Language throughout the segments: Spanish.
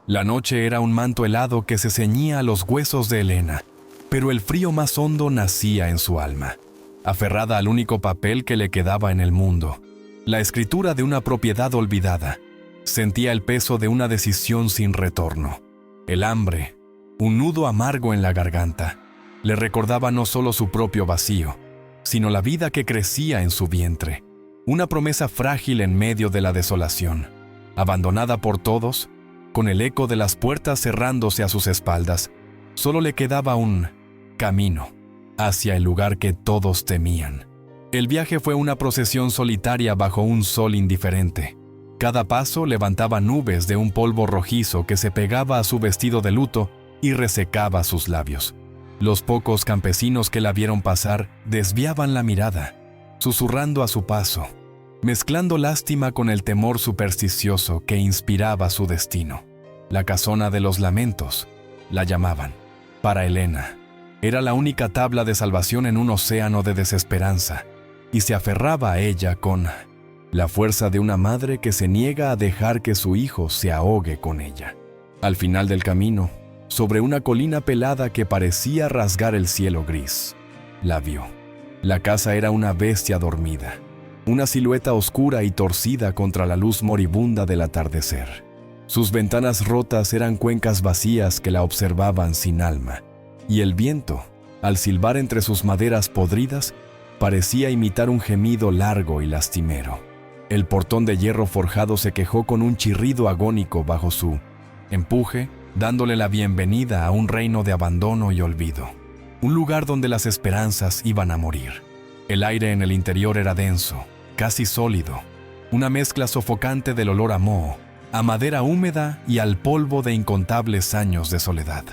La noche era un manto helado que se ceñía a los huesos de Elena, pero el frío más hondo nacía en su alma, aferrada al único papel que le quedaba en el mundo, la escritura de una propiedad olvidada. Sentía el peso de una decisión sin retorno. El hambre, un nudo amargo en la garganta, le recordaba no solo su propio vacío, sino la vida que crecía en su vientre, una promesa frágil en medio de la desolación, abandonada por todos, con el eco de las puertas cerrándose a sus espaldas. Solo le quedaba un camino hacia el lugar que todos temían. El viaje fue una procesión solitaria bajo un sol indiferente. Cada paso levantaba nubes de un polvo rojizo que se pegaba a su vestido de luto y resecaba sus labios. Los pocos campesinos que la vieron pasar desviaban la mirada, susurrando a su paso, mezclando lástima con el temor supersticioso que inspiraba su destino. La casona de los lamentos, la llamaban. Para Elena, era la única tabla de salvación en un océano de desesperanza, y se aferraba a ella con la fuerza de una madre que se niega a dejar que su hijo se ahogue con ella. Al final del camino, sobre una colina pelada que parecía rasgar el cielo gris, la vio. La casa era una bestia dormida, una silueta oscura y torcida contra la luz moribunda del atardecer. Sus ventanas rotas eran cuencas vacías que la observaban sin alma, y el viento, al silbar entre sus maderas podridas, parecía imitar un gemido largo y lastimero. El portón de hierro forjado se quejó con un chirrido agónico bajo su empuje, dándole la bienvenida a un reino de abandono y olvido, un lugar donde las esperanzas iban a morir. El aire en el interior era denso, casi sólido, una mezcla sofocante del olor a moho, a madera húmeda y al polvo de incontables años de soledad.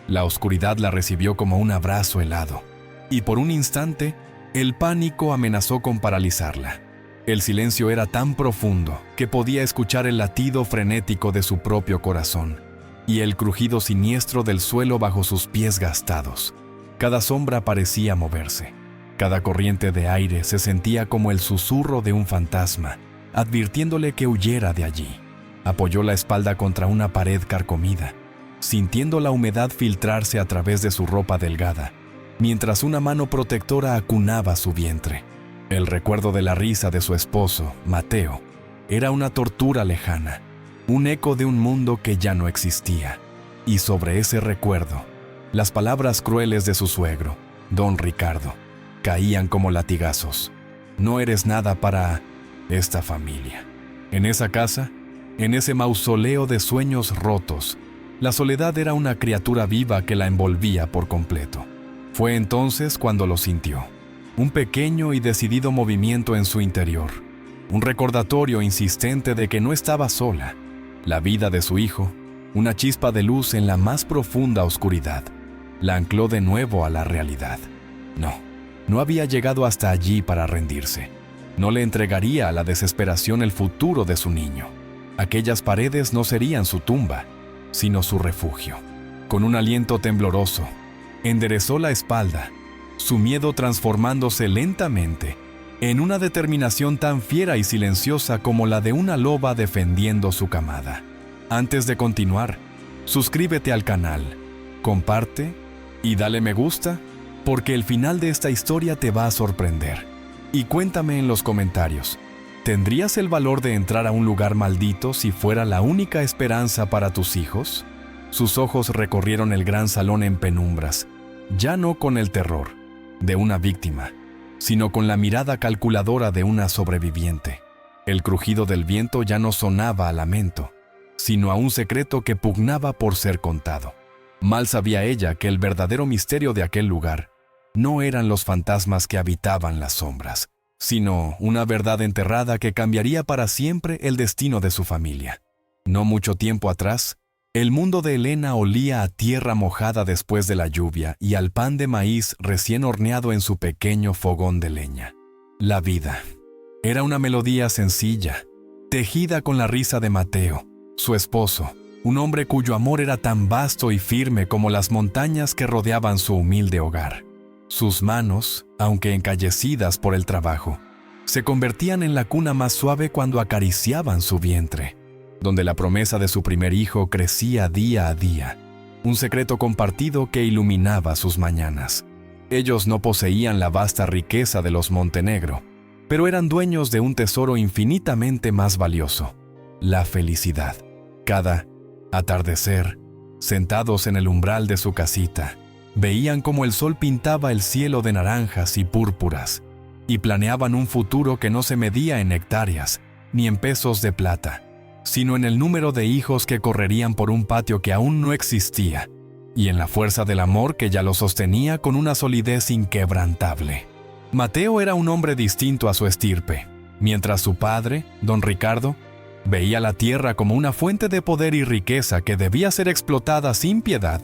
La oscuridad la recibió como un abrazo helado, y por un instante, el pánico amenazó con paralizarla. El silencio era tan profundo que podía escuchar el latido frenético de su propio corazón y el crujido siniestro del suelo bajo sus pies gastados. Cada sombra parecía moverse. Cada corriente de aire se sentía como el susurro de un fantasma, advirtiéndole que huyera de allí. Apoyó la espalda contra una pared carcomida, sintiendo la humedad filtrarse a través de su ropa delgada, mientras una mano protectora acunaba su vientre. El recuerdo de la risa de su esposo, Mateo, era una tortura lejana, un eco de un mundo que ya no existía. Y sobre ese recuerdo, las palabras crueles de su suegro, don Ricardo, caían como latigazos. No eres nada para esta familia. En esa casa, en ese mausoleo de sueños rotos, la soledad era una criatura viva que la envolvía por completo. Fue entonces cuando lo sintió. Un pequeño y decidido movimiento en su interior. Un recordatorio insistente de que no estaba sola. La vida de su hijo, una chispa de luz en la más profunda oscuridad, la ancló de nuevo a la realidad. No había llegado hasta allí para rendirse. No le entregaría a la desesperación el futuro de su niño. Aquellas paredes no serían su tumba, sino su refugio. Con un aliento tembloroso, enderezó la espalda, su miedo transformándose lentamente en una determinación tan fiera y silenciosa como la de una loba defendiendo su camada. Antes de continuar, suscríbete al canal, comparte y dale me gusta, porque el final de esta historia te va a sorprender. Y cuéntame en los comentarios, ¿tendrías el valor de entrar a un lugar maldito si fuera la única esperanza para tus hijos? Sus ojos recorrieron el gran salón en penumbras, ya no con el terror de una víctima, sino con la mirada calculadora de una sobreviviente. El crujido del viento ya no sonaba a lamento, sino a un secreto que pugnaba por ser contado. Mal sabía ella que el verdadero misterio de aquel lugar no eran los fantasmas que habitaban las sombras, sino una verdad enterrada que cambiaría para siempre el destino de su familia. No mucho tiempo atrás, el mundo de Elena olía a tierra mojada después de la lluvia y al pan de maíz recién horneado en su pequeño fogón de leña. La vida era una melodía sencilla, tejida con la risa de Mateo, su esposo, un hombre cuyo amor era tan vasto y firme como las montañas que rodeaban su humilde hogar. Sus manos, aunque encallecidas por el trabajo, se convertían en la cuna más suave cuando acariciaban su vientre. donde la promesa de su primer hijo crecía día a día, un secreto compartido que iluminaba sus mañanas. Ellos no poseían la vasta riqueza de los Montenegro, pero eran dueños de un tesoro infinitamente más valioso: la felicidad. Cada atardecer, sentados en el umbral de su casita, veían cómo el sol pintaba el cielo de naranjas y púrpuras, y planeaban un futuro que no se medía en hectáreas ni en pesos de plata, sino en el número de hijos que correrían por un patio que aún no existía, y en la fuerza del amor que ya lo sostenía con una solidez inquebrantable. Mateo era un hombre distinto a su estirpe, mientras su padre, don Ricardo, veía la tierra como una fuente de poder y riqueza que debía ser explotada sin piedad.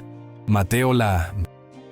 Mateo la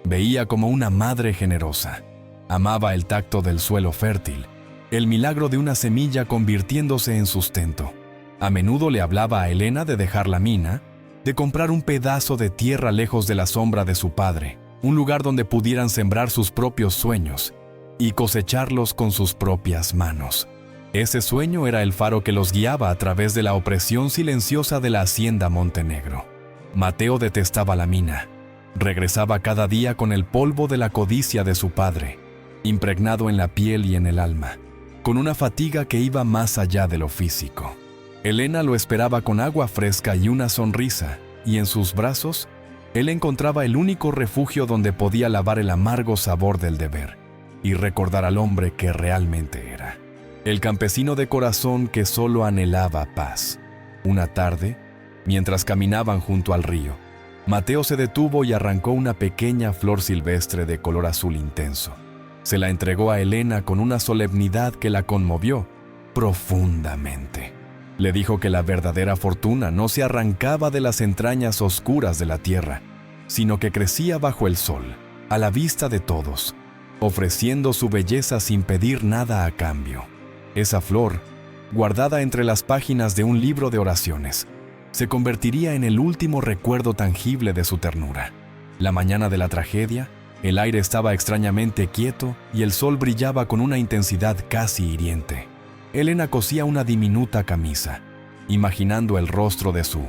veía como una madre generosa. Amaba el tacto del suelo fértil, el milagro de una semilla convirtiéndose en sustento. A menudo le hablaba a Elena de dejar la mina, de comprar un pedazo de tierra lejos de la sombra de su padre, un lugar donde pudieran sembrar sus propios sueños y cosecharlos con sus propias manos. Ese sueño era el faro que los guiaba a través de la opresión silenciosa de la hacienda Montenegro. Mateo detestaba la mina. Regresaba cada día con el polvo de la codicia de su padre, impregnado en la piel y en el alma, con una fatiga que iba más allá de lo físico. Elena lo esperaba con agua fresca y una sonrisa, y en sus brazos, él encontraba el único refugio donde podía lavar el amargo sabor del deber y recordar al hombre que realmente era. El campesino de corazón que solo anhelaba paz. Una tarde, mientras caminaban junto al río, Mateo se detuvo y arrancó una pequeña flor silvestre de color azul intenso. Se la entregó a Elena con una solemnidad que la conmovió profundamente. Le dijo que la verdadera fortuna no se arrancaba de las entrañas oscuras de la tierra, sino que crecía bajo el sol, a la vista de todos, ofreciendo su belleza sin pedir nada a cambio. Esa flor, guardada entre las páginas de un libro de oraciones, se convertiría en el último recuerdo tangible de su ternura. La mañana de la tragedia, el aire estaba extrañamente quieto y el sol brillaba con una intensidad casi hiriente. Elena cosía una diminuta camisa, imaginando el rostro de su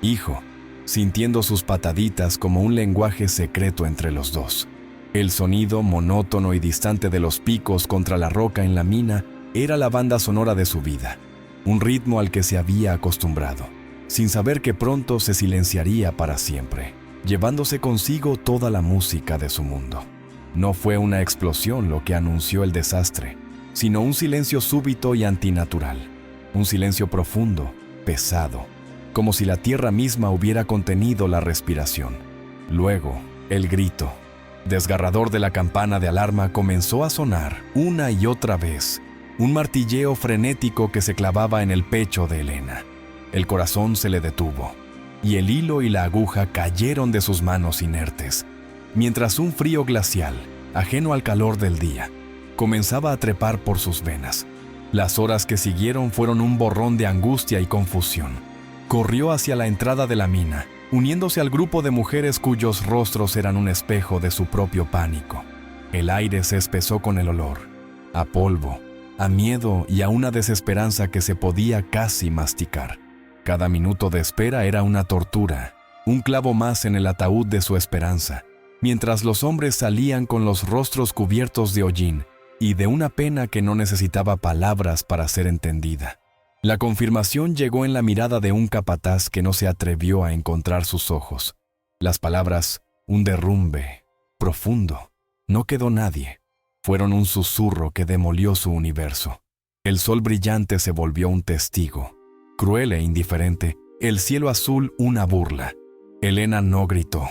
hijo, sintiendo sus pataditas como un lenguaje secreto entre los dos. El sonido monótono y distante de los picos contra la roca en la mina era la banda sonora de su vida, un ritmo al que se había acostumbrado, sin saber que pronto se silenciaría para siempre, llevándose consigo toda la música de su mundo. No fue una explosión lo que anunció el desastre, sino un silencio súbito y antinatural, un silencio profundo, pesado, como si la tierra misma hubiera contenido la respiración. Luego, el grito, desgarrador de la campana de alarma, comenzó a sonar una y otra vez, un martilleo frenético que se clavaba en el pecho de Elena. El corazón se le detuvo, y el hilo y la aguja cayeron de sus manos inertes, mientras un frío glacial, ajeno al calor del día, comenzaba a trepar por sus venas. Las horas que siguieron fueron un borrón de angustia y confusión. Corrió hacia la entrada de la mina, uniéndose al grupo de mujeres cuyos rostros eran un espejo de su propio pánico. El aire se espesó con el olor, a polvo, a miedo y a una desesperanza que se podía casi masticar. Cada minuto de espera era una tortura, un clavo más en el ataúd de su esperanza, mientras los hombres salían con los rostros cubiertos de hollín y de una pena que no necesitaba palabras para ser entendida. La confirmación llegó en la mirada de un capataz que no se atrevió a encontrar sus ojos. Las palabras, un derrumbe profundo, no quedó nadie, fueron un susurro que demolió su universo. El sol brillante se volvió un testigo, cruel e indiferente, el cielo azul una burla. Elena no gritó.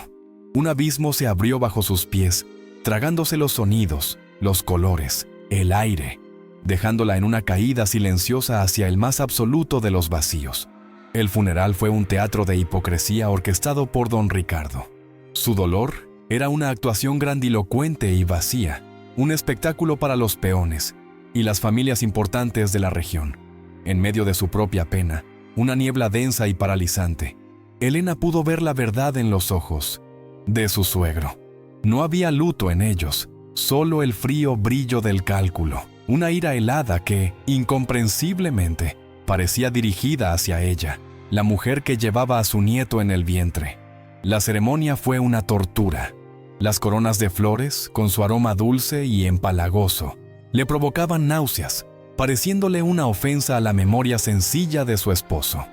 Un abismo se abrió bajo sus pies, tragándose los sonidos, los colores, el aire, dejándola en una caída silenciosa hacia el más absoluto de los vacíos. El funeral fue un teatro de hipocresía orquestado por don Ricardo. Su dolor era una actuación grandilocuente y vacía, un espectáculo para los peones y las familias importantes de la región. En medio de su propia pena, una niebla densa y paralizante, Elena pudo ver la verdad en los ojos de su suegro. No había luto en ellos, solo el frío brillo del cálculo, una ira helada que, incomprensiblemente, parecía dirigida hacia ella. la mujer que llevaba a su nieto en el vientre. La ceremonia fue una tortura. Las coronas de flores, con su aroma dulce y empalagoso, le provocaban náuseas, pareciéndole una ofensa a la memoria sencilla de su esposo.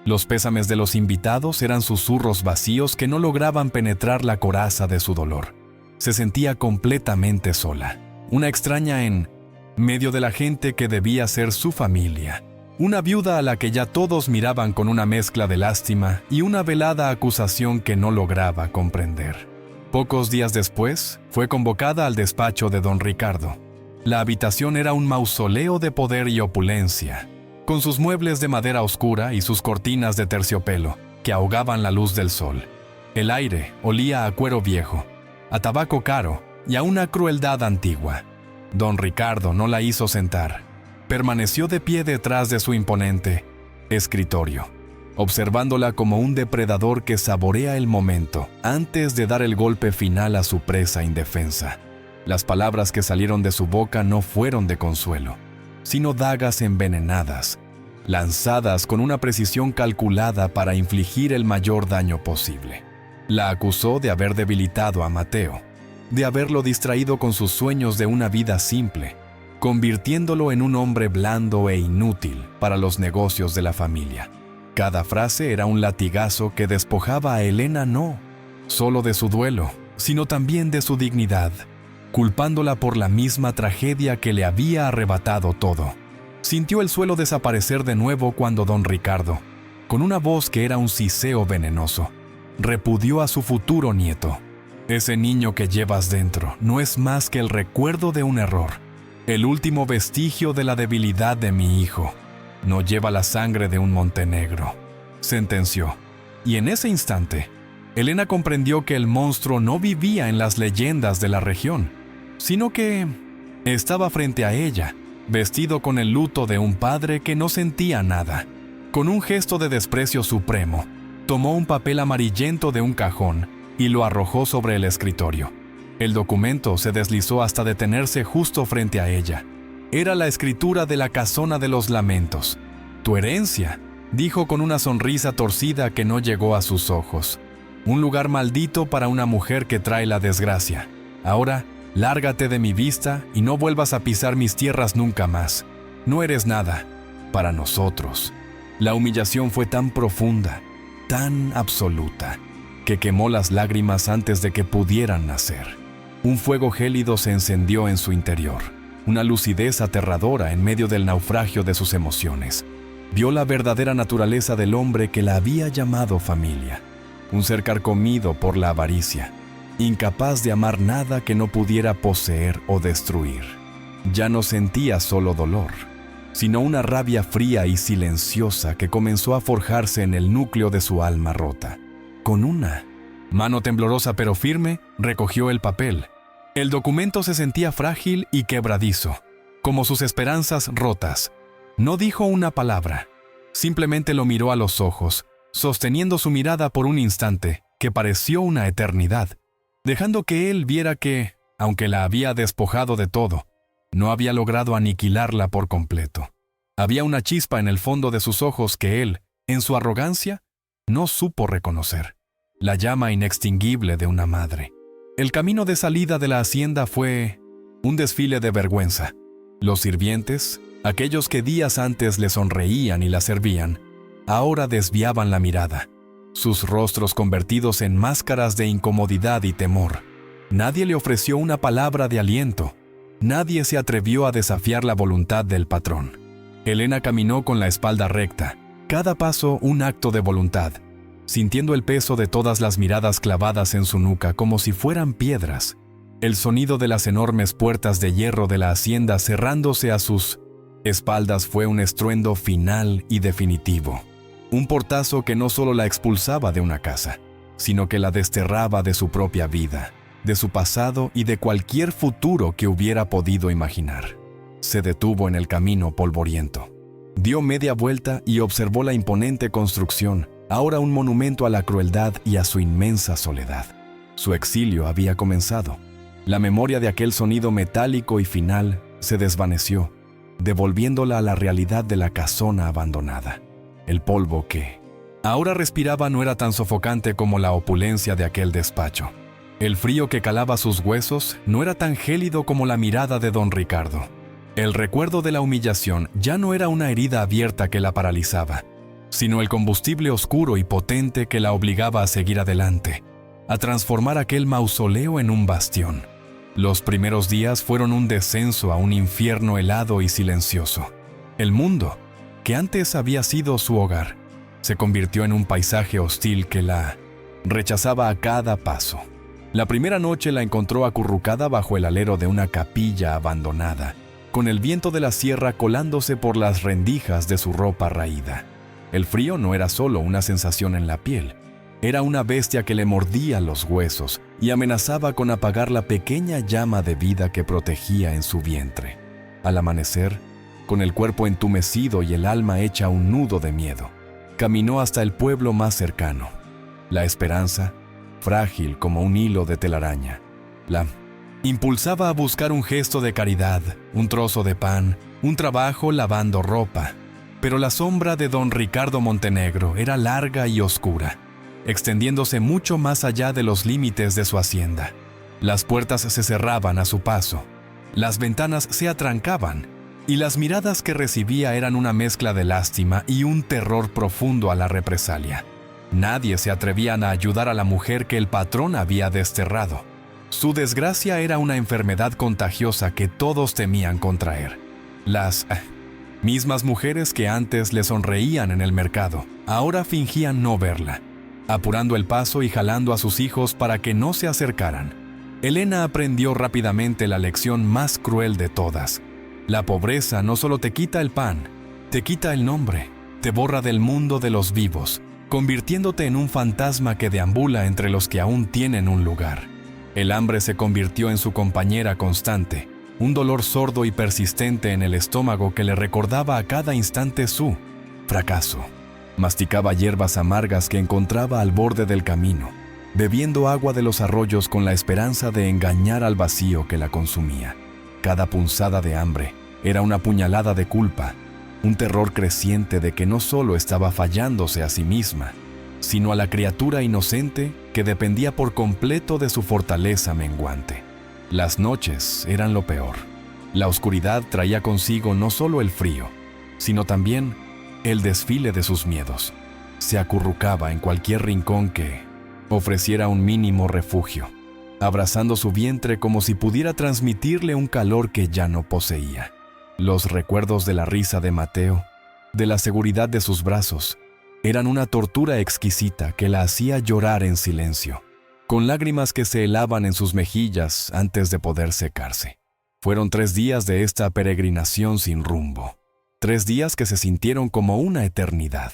Los pésames de los invitados eran susurros vacíos que no lograban penetrar la coraza de su dolor. Se sentía completamente sola, una extraña en medio de la gente que debía ser su familia, una viuda a la que ya todos miraban con una mezcla de lástima y una velada acusación que no lograba comprender. Pocos días después, fue convocada al despacho de don Ricardo. La habitación era un mausoleo de poder y opulencia, con sus muebles de madera oscura y sus cortinas de terciopelo, que ahogaban la luz del sol. El aire olía a cuero viejo, a tabaco caro y a una crueldad antigua. Don Ricardo no la hizo sentar. Permaneció de pie detrás de su imponente escritorio, observándola como un depredador que saborea el momento antes de dar el golpe final a su presa indefensa. Las palabras que salieron de su boca no fueron de consuelo, sino dagas envenenadas, lanzadas con una precisión calculada para infligir el mayor daño posible. La acusó de haber debilitado a Mateo, de haberlo distraído con sus sueños de una vida simple, convirtiéndolo en un hombre blando e inútil para los negocios de la familia. Cada frase era un latigazo que despojaba a Elena no solo de su duelo, sino también de su dignidad, culpándola por la misma tragedia que le había arrebatado todo. Sintió el suelo desaparecer de nuevo cuando don Ricardo, con una voz que era un siseo venenoso, repudió a su futuro nieto. Ese niño que llevas dentro no es más que el recuerdo de un error, el último vestigio de la debilidad de mi hijo. No lleva la sangre de un Montenegro, sentenció. Y en ese instante, Elena comprendió que el monstruo no vivía en las leyendas de la región, sino que estaba frente a ella, vestido con el luto de un padre que no sentía nada. Con un gesto de desprecio supremo, tomó un papel amarillento de un cajón y lo arrojó sobre el escritorio. El documento se deslizó hasta detenerse justo frente a ella. Era la escritura de la casona de los lamentos. «Tu herencia», dijo con una sonrisa torcida que no llegó a sus ojos. «Un lugar maldito para una mujer que trae la desgracia. Ahora, lárgate de mi vista y no vuelvas a pisar mis tierras nunca más. No eres nada para nosotros». La humillación fue tan profunda, tan absoluta, que quemó las lágrimas antes de que pudieran nacer. Un fuego gélido se encendió en su interior, una lucidez aterradora en medio del naufragio de sus emociones. Vio la verdadera naturaleza del hombre que la había llamado familia, un ser carcomido por la avaricia, incapaz de amar nada que no pudiera poseer o destruir. Ya no sentía solo dolor, sino una rabia fría y silenciosa que comenzó a forjarse en el núcleo de su alma rota. Con una mano temblorosa pero firme, recogió el papel. El documento se sentía frágil y quebradizo, como sus esperanzas rotas. No dijo una palabra, simplemente lo miró a los ojos, sosteniendo su mirada por un instante que pareció una eternidad, dejando que él viera que, aunque la había despojado de todo, no había logrado aniquilarla por completo. Había una chispa en el fondo de sus ojos que él, en su arrogancia, no supo reconocer. La llama inextinguible de una madre. El camino de salida de la hacienda fue un desfile de vergüenza. Los sirvientes, aquellos que días antes le sonreían y la servían, ahora desviaban la mirada, sus rostros convertidos en máscaras de incomodidad y temor. Nadie le ofreció una palabra de aliento. Nadie se atrevió a desafiar la voluntad del patrón. Elena caminó con la espalda recta, cada paso un acto de voluntad, sintiendo el peso de todas las miradas clavadas en su nuca como si fueran piedras. El sonido de las enormes puertas de hierro de la hacienda cerrándose a sus espaldas fue un estruendo final y definitivo. Un portazo que no solo la expulsaba de una casa, sino que la desterraba de su propia vida, de su pasado y de cualquier futuro que hubiera podido imaginar. Se detuvo en el camino polvoriento. Dio media vuelta y observó la imponente construcción, ahora un monumento a la crueldad y a su inmensa soledad. Su exilio había comenzado. La memoria de aquel sonido metálico y final se desvaneció, devolviéndola a la realidad de la casona abandonada. El polvo que, Ahora respiraba no era tan sofocante como la opulencia de aquel despacho. El frío que calaba sus huesos no era tan gélido como la mirada de don Ricardo. El recuerdo de la humillación ya no era una herida abierta que la paralizaba, sino el combustible oscuro y potente que la obligaba a seguir adelante, a transformar aquel mausoleo en un bastión. Los primeros días fueron un descenso a un infierno helado y silencioso. El mundo, que antes había sido su hogar, se convirtió en un paisaje hostil que la rechazaba a cada paso. La primera noche la encontró acurrucada bajo el alero de una capilla abandonada, con el viento de la sierra colándose por las rendijas de su ropa raída. El frío no era solo una sensación en la piel, era una bestia que le mordía los huesos y amenazaba con apagar la pequeña llama de vida que protegía en su vientre. Al amanecer, con el cuerpo entumecido y el alma hecha un nudo de miedo, caminó hasta el pueblo más cercano. La esperanza, frágil como un hilo de telaraña, la impulsaba a buscar un gesto de caridad, un trozo de pan, un trabajo lavando ropa. Pero la sombra de don Ricardo Montenegro era larga y oscura, extendiéndose mucho más allá de los límites de su hacienda. Las puertas se cerraban a su paso, las ventanas se atrancaban, y las miradas que recibía eran una mezcla de lástima y un terror profundo a la represalia. Nadie se atrevía a ayudar a la mujer que el patrón había desterrado. Su desgracia era una enfermedad contagiosa que todos temían contraer. Las mismas mujeres que antes le sonreían en el mercado, ahora fingían no verla, apurando el paso y jalando a sus hijos para que no se acercaran. Elena aprendió rápidamente la lección más cruel de todas. La pobreza no solo te quita el pan, te quita el nombre, te borra del mundo de los vivos, convirtiéndote en un fantasma que deambula entre los que aún tienen un lugar. El hambre se convirtió en su compañera constante, un dolor sordo y persistente en el estómago que le recordaba a cada instante su fracaso. Masticaba hierbas amargas que encontraba al borde del camino, bebiendo agua de los arroyos con la esperanza de engañar al vacío que la consumía. Cada punzada de hambre era una puñalada de culpa, un terror creciente de que no solo estaba fallándose a sí misma, sino a la criatura inocente que dependía por completo de su fortaleza menguante. Las noches eran lo peor. La oscuridad traía consigo no solo el frío, sino también el desfile de sus miedos. Se acurrucaba en cualquier rincón que ofreciera un mínimo refugio, abrazando su vientre como si pudiera transmitirle un calor que ya no poseía. Los recuerdos de la risa de Mateo, de la seguridad de sus brazos, eran una tortura exquisita que la hacía llorar en silencio, con lágrimas que se helaban en sus mejillas antes de poder secarse. Fueron 3 días de esta peregrinación sin rumbo, 3 días que se sintieron como una eternidad.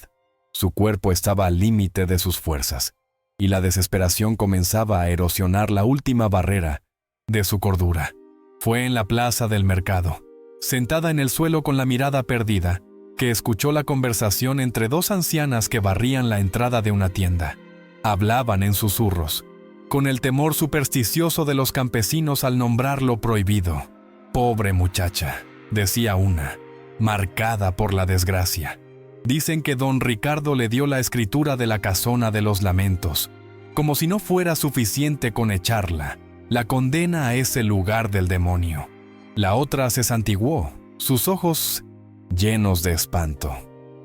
Su cuerpo estaba al límite de sus fuerzas, y la desesperación comenzaba a erosionar la última barrera de su cordura. Fue en la plaza del mercado, sentada en el suelo con la mirada perdida, que escuchó la conversación entre 2 ancianas que barrían la entrada de una tienda. Hablaban en susurros, con el temor supersticioso de los campesinos al nombrar lo prohibido. «Pobre muchacha», decía una, marcada por la desgracia. Dicen que don Ricardo le dio la escritura de la casona de los lamentos, como si no fuera suficiente con echarla, la condena a ese lugar del demonio. La otra se santiguó, sus ojos llenos de espanto.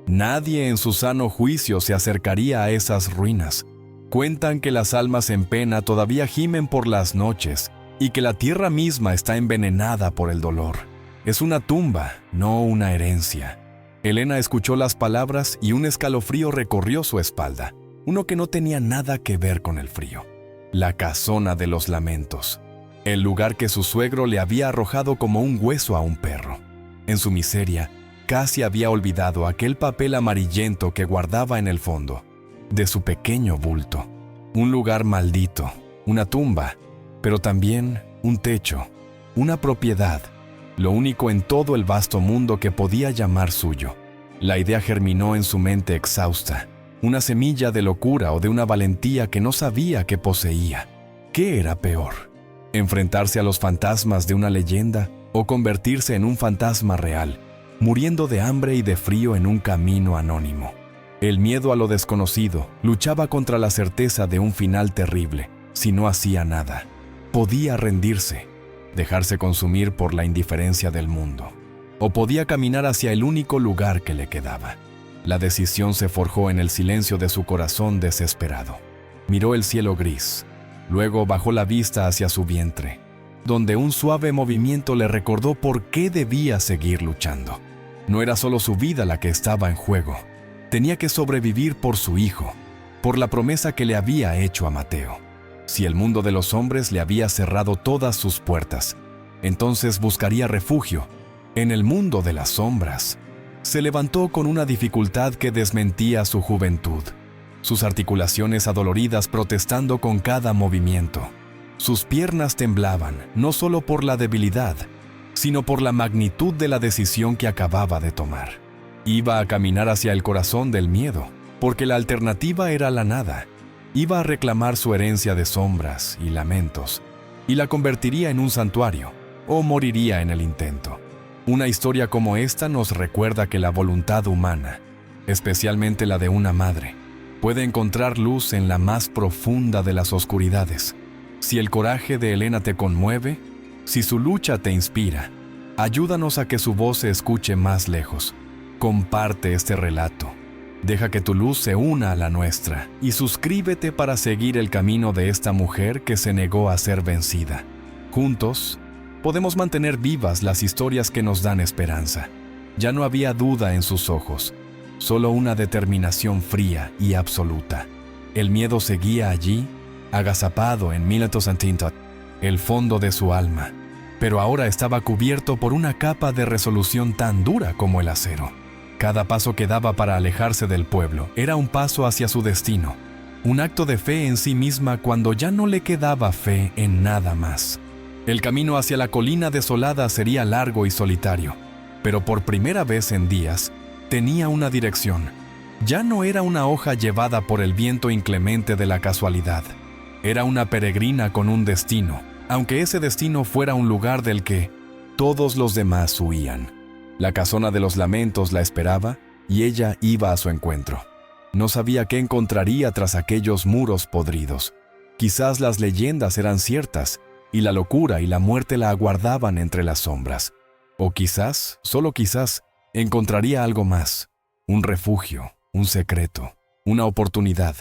Nadie en su sano juicio se acercaría a esas ruinas. Cuentan que las almas en pena todavía gimen por las noches y que la tierra misma está envenenada por el dolor. Es una tumba, no una herencia. Elena escuchó las palabras y un escalofrío recorrió su espalda, uno que no tenía nada que ver con el frío. La casona de los lamentos, el lugar que su suegro le había arrojado como un hueso a un perro. En su miseria, casi había olvidado aquel papel amarillento que guardaba en el fondo de su pequeño bulto. Un lugar maldito, una tumba, pero también un techo, una propiedad, lo único en todo el vasto mundo que podía llamar suyo. La idea germinó en su mente exhausta, una semilla de locura o de una valentía que no sabía que poseía. ¿Qué era peor? ¿Enfrentarse a los fantasmas de una leyenda o convertirse en un fantasma real, muriendo de hambre y de frío en un camino anónimo? El miedo a lo desconocido luchaba contra la certeza de un final terrible si no hacía nada. Podía rendirse, dejarse consumir por la indiferencia del mundo, o podía caminar hacia el único lugar que le quedaba. La decisión se forjó en el silencio de su corazón desesperado. Miró el cielo gris, luego bajó la vista hacia su vientre, donde un suave movimiento le recordó por qué debía seguir luchando. No era solo su vida la que estaba en juego. Tenía que sobrevivir por su hijo, por la promesa que le había hecho a Mateo. Si el mundo de los hombres le había cerrado todas sus puertas, entonces buscaría refugio en el mundo de las sombras. Se levantó con una dificultad que desmentía su juventud, sus articulaciones adoloridas protestando con cada movimiento. Sus piernas temblaban, no solo por la debilidad, sino por la magnitud de la decisión que acababa de tomar. Iba a caminar hacia el corazón del miedo, porque la alternativa era la nada. Iba a reclamar su herencia de sombras y lamentos, y la convertiría en un santuario, o moriría en el intento. Una historia como esta nos recuerda que la voluntad humana, especialmente la de una madre, puede encontrar luz en la más profunda de las oscuridades. Si el coraje de Elena te conmueve, si su lucha te inspira, ayúdanos a que su voz se escuche más lejos. Comparte este relato. Deja que tu luz se una a la nuestra y suscríbete para seguir el camino de esta mujer que se negó a ser vencida. Juntos, podemos mantener vivas las historias que nos dan esperanza. Ya no había duda en sus ojos, solo una determinación fría y absoluta. El miedo seguía allí, agazapado en el fondo de su alma, pero ahora estaba cubierto por una capa de resolución tan dura como el acero. Cada paso que daba para alejarse del pueblo era un paso hacia su destino, un acto de fe en sí misma cuando ya no le quedaba fe en nada más. El camino hacia la colina desolada sería largo y solitario, pero por primera vez en días tenía una dirección. Ya no era una hoja llevada por el viento inclemente de la casualidad. Era una peregrina con un destino, aunque ese destino fuera un lugar del que todos los demás huían. La casona de los lamentos la esperaba y ella iba a su encuentro. No sabía qué encontraría tras aquellos muros podridos. Quizás las leyendas eran ciertas y la locura y la muerte la aguardaban entre las sombras. O quizás, solo quizás, encontraría algo más, un refugio, un secreto, una oportunidad.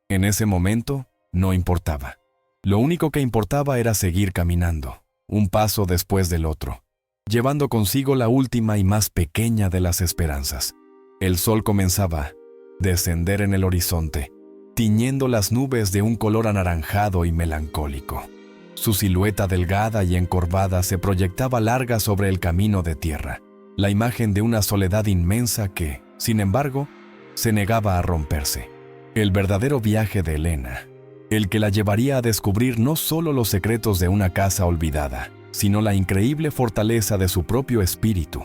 En ese momento, no importaba. Lo único que importaba era seguir caminando, un paso después del otro, llevando consigo la última y más pequeña de las esperanzas. El sol comenzaba a descender en el horizonte, tiñendo las nubes de un color anaranjado y melancólico. Su silueta delgada y encorvada se proyectaba larga sobre el camino de tierra, la imagen de una soledad inmensa que, sin embargo, se negaba a romperse. El verdadero viaje de Elena, el que la llevaría a descubrir no solo los secretos de una casa olvidada, sino la increíble fortaleza de su propio espíritu,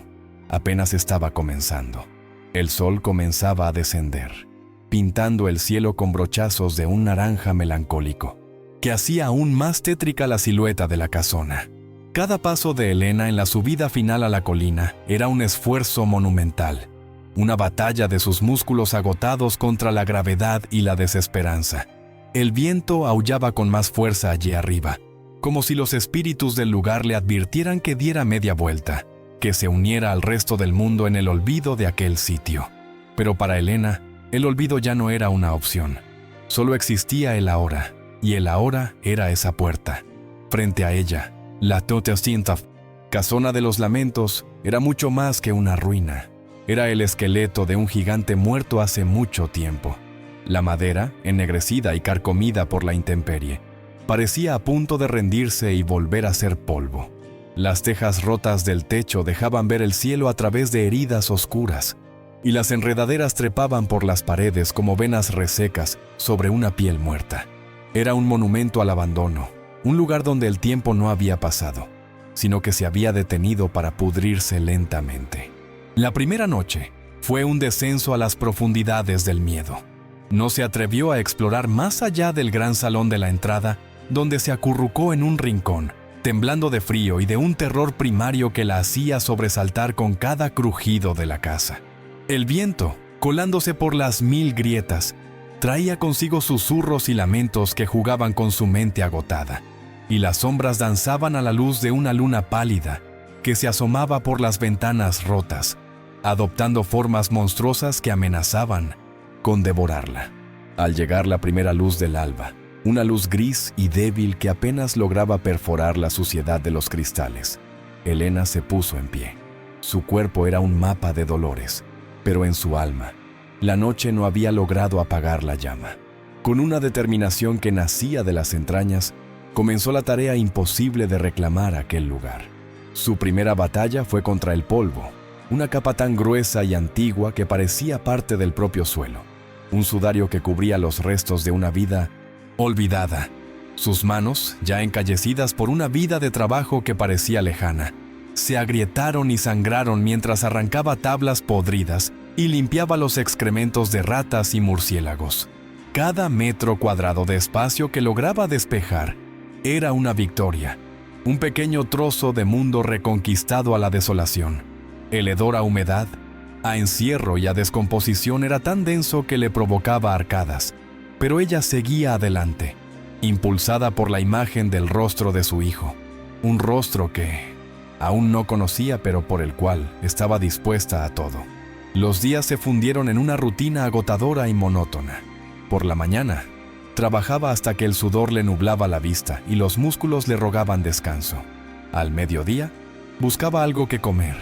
apenas estaba comenzando. El sol comenzaba a descender, pintando el cielo con brochazos de un naranja melancólico, que hacía aún más tétrica la silueta de la casona. Cada paso de Elena en la subida final a la colina era un esfuerzo monumental, una batalla de sus músculos agotados contra la gravedad y la desesperanza. El viento aullaba con más fuerza allí arriba, como si los espíritus del lugar le advirtieran que diera media vuelta, que se uniera al resto del mundo en el olvido de aquel sitio. Pero para Elena, el olvido ya no era una opción. Solo existía el ahora, y el ahora era esa puerta. Frente a ella, la casona de los lamentos era mucho más que una ruina. Era el esqueleto de un gigante muerto hace mucho tiempo. La madera, ennegrecida y carcomida por la intemperie, parecía a punto de rendirse y volver a ser polvo. Las tejas rotas del techo dejaban ver el cielo a través de heridas oscuras, y las enredaderas trepaban por las paredes como venas resecas sobre una piel muerta. Era un monumento al abandono, un lugar donde el tiempo no había pasado, sino que se había detenido para pudrirse lentamente. La primera noche fue un descenso a las profundidades del miedo. No se atrevió a explorar más allá del gran salón de la entrada, donde se acurrucó en un rincón, temblando de frío y de un terror primario que la hacía sobresaltar con cada crujido de la casa. El viento, colándose por las 1000 grietas, traía consigo susurros y lamentos que jugaban con su mente agotada, y las sombras danzaban a la luz de una luna pálida que se asomaba por las ventanas rotas, adoptando formas monstruosas que amenazaban con devorarla. Al llegar la primera luz del alba, una luz gris y débil que apenas lograba perforar la suciedad de los cristales, Elena se puso en pie. Su cuerpo era un mapa de dolores, pero en su alma, la noche no había logrado apagar la llama. Con una determinación que nacía de las entrañas, comenzó la tarea imposible de reclamar aquel lugar. Su primera batalla fue contra el polvo, una capa tan gruesa y antigua que parecía parte del propio suelo, un sudario que cubría los restos de una vida olvidada. Sus manos, ya encallecidas por una vida de trabajo que parecía lejana, se agrietaron y sangraron mientras arrancaba tablas podridas y limpiaba los excrementos de ratas y murciélagos. Cada metro cuadrado de espacio que lograba despejar era una victoria, un pequeño trozo de mundo reconquistado a la desolación. El hedor a humedad, a encierro y a descomposición era tan denso que le provocaba arcadas, pero ella seguía adelante, impulsada por la imagen del rostro de su hijo, un rostro que aún no conocía pero por el cual estaba dispuesta a todo. Los días se fundieron en una rutina agotadora y monótona. Por la mañana, trabajaba hasta que el sudor le nublaba la vista y los músculos le rogaban descanso. Al mediodía, buscaba algo que comer,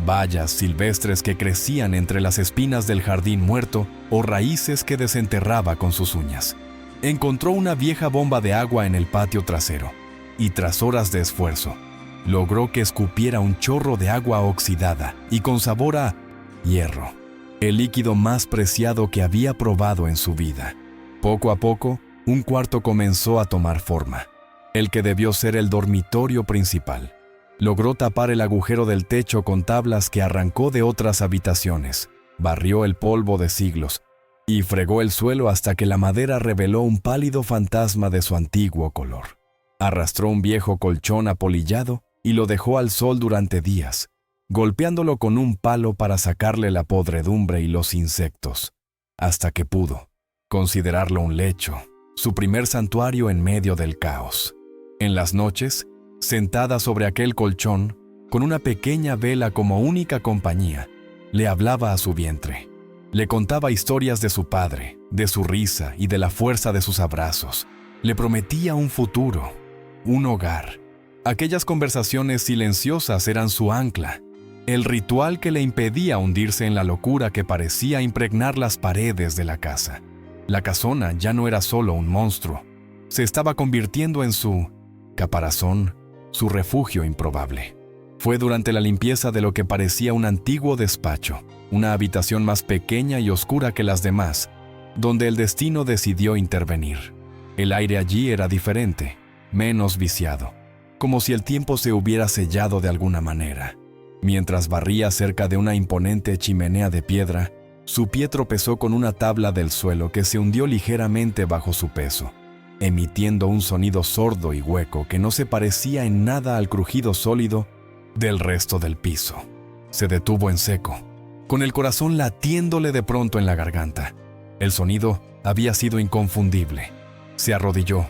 bayas silvestres que crecían entre las espinas del jardín muerto o raíces que desenterraba con sus uñas. Encontró una vieja bomba de agua en el patio trasero y tras horas de esfuerzo, logró que escupiera un chorro de agua oxidada y con sabor a hierro, el líquido más preciado que había probado en su vida. Poco a poco, un cuarto comenzó a tomar forma, el que debió ser el dormitorio principal. Logró tapar el agujero del techo con tablas que arrancó de otras habitaciones, barrió el polvo de siglos y fregó el suelo hasta que la madera reveló un pálido fantasma de su antiguo color. Arrastró un viejo colchón apolillado y lo dejó al sol durante días, golpeándolo con un palo para sacarle la podredumbre y los insectos, hasta que pudo considerarlo un lecho, su primer santuario en medio del caos. En las noches, sentada sobre aquel colchón, con una pequeña vela como única compañía, le hablaba a su vientre. Le contaba historias de su padre, de su risa y de la fuerza de sus abrazos. Le prometía un futuro, un hogar. Aquellas conversaciones silenciosas eran su ancla, el ritual que le impedía hundirse en la locura que parecía impregnar las paredes de la casa. La casona ya no era solo un monstruo, se estaba convirtiendo en su caparazón, su refugio improbable. Fue durante la limpieza de lo que parecía un antiguo despacho, una habitación más pequeña y oscura que las demás, donde el destino decidió intervenir. El aire allí era diferente, menos viciado, como si el tiempo se hubiera sellado de alguna manera. Mientras barría cerca de una imponente chimenea de piedra, su pie tropezó con una tabla del suelo que se hundió ligeramente bajo su peso, emitiendo un sonido sordo y hueco que no se parecía en nada al crujido sólido del resto del piso. Se detuvo en seco, con el corazón latiéndole de pronto en la garganta. El sonido había sido inconfundible. Se arrodilló,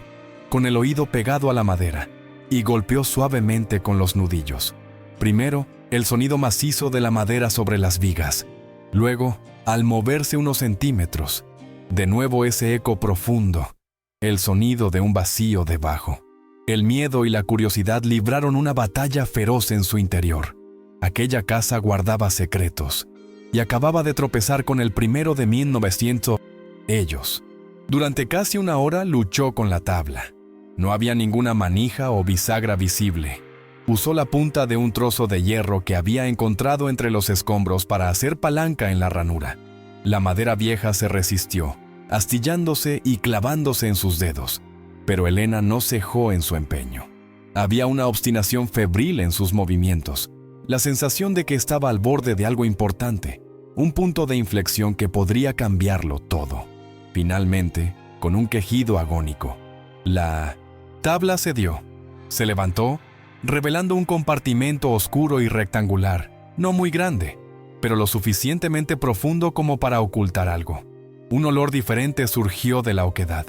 con el oído pegado a la madera, y golpeó suavemente con los nudillos. Primero, el sonido macizo de la madera sobre las vigas. Luego, al moverse unos centímetros, de nuevo ese eco profundo, el sonido de un vacío debajo. El miedo y la curiosidad libraron una batalla feroz en su interior. Aquella casa guardaba secretos, y acababa de tropezar con el primero de 1900. Ellos. Durante casi una hora luchó con la tabla. No había ninguna manija o bisagra visible. Usó la punta de un trozo de hierro que había encontrado entre los escombros para hacer palanca en la ranura. La madera vieja se resistió, astillándose y clavándose en sus dedos, pero Elena no cejó en su empeño. Había una obstinación febril en sus movimientos, la sensación de que estaba al borde de algo importante, un punto de inflexión que podría cambiarlo todo. Finalmente, con un quejido agónico, la tabla cedió. Se levantó, revelando un compartimento oscuro y rectangular, no muy grande, pero lo suficientemente profundo como para ocultar algo. Un olor diferente surgió de la oquedad,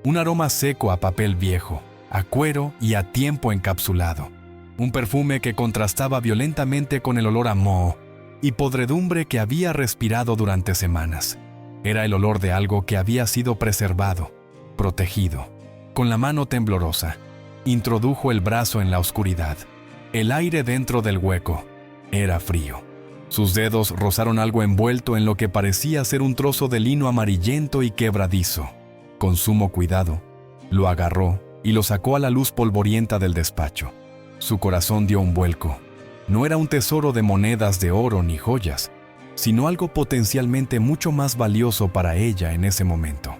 un aroma seco a papel viejo, a cuero y a tiempo encapsulado. Un perfume que contrastaba violentamente con el olor a moho y podredumbre que había respirado durante semanas. Era el olor de algo que había sido preservado, protegido. Con la mano temblorosa, introdujo el brazo en la oscuridad. El aire dentro del hueco era frío. Sus dedos rozaron algo envuelto en lo que parecía ser un trozo de lino amarillento y quebradizo. Con sumo cuidado, lo agarró y lo sacó a la luz polvorienta del despacho. Su corazón dio un vuelco. No era un tesoro de monedas de oro ni joyas, sino algo potencialmente mucho más valioso para ella en ese momento.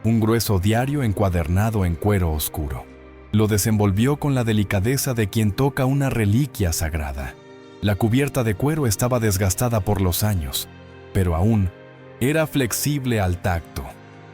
Un grueso diario encuadernado en cuero oscuro. Lo desenvolvió con la delicadeza de quien toca una reliquia sagrada. La cubierta de cuero estaba desgastada por los años, pero aún era flexible al tacto.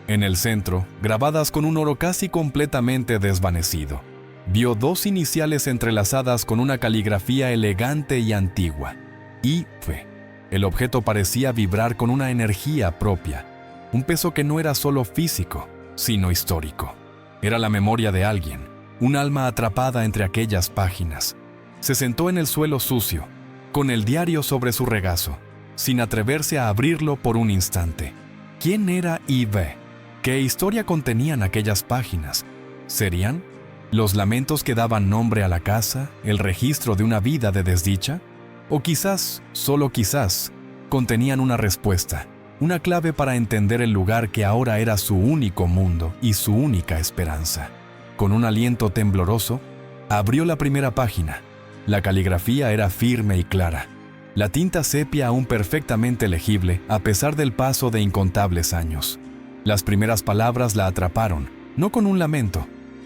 En el centro, grabadas con un oro casi completamente desvanecido, vio dos iniciales entrelazadas con una caligrafía elegante y antigua. I.F. El objeto parecía vibrar con una energía propia, un peso que no era solo físico, sino histórico. Era la memoria de alguien, un alma atrapada entre aquellas páginas. Se sentó en el suelo sucio, con el diario sobre su regazo, sin atreverse a abrirlo por un instante. ¿Quién era I.V.? ¿Qué historia contenían aquellas páginas? ¿Serían los lamentos que daban nombre a la casa, el registro de una vida de desdicha? O quizás, solo quizás, contenían una respuesta, una clave para entender el lugar que ahora era su único mundo y su única esperanza. Con un aliento tembloroso, abrió la primera página. La caligrafía era firme y clara. La tinta sepia aún perfectamente legible a pesar del paso de incontables años. Las primeras palabras la atraparon, no con un lamento,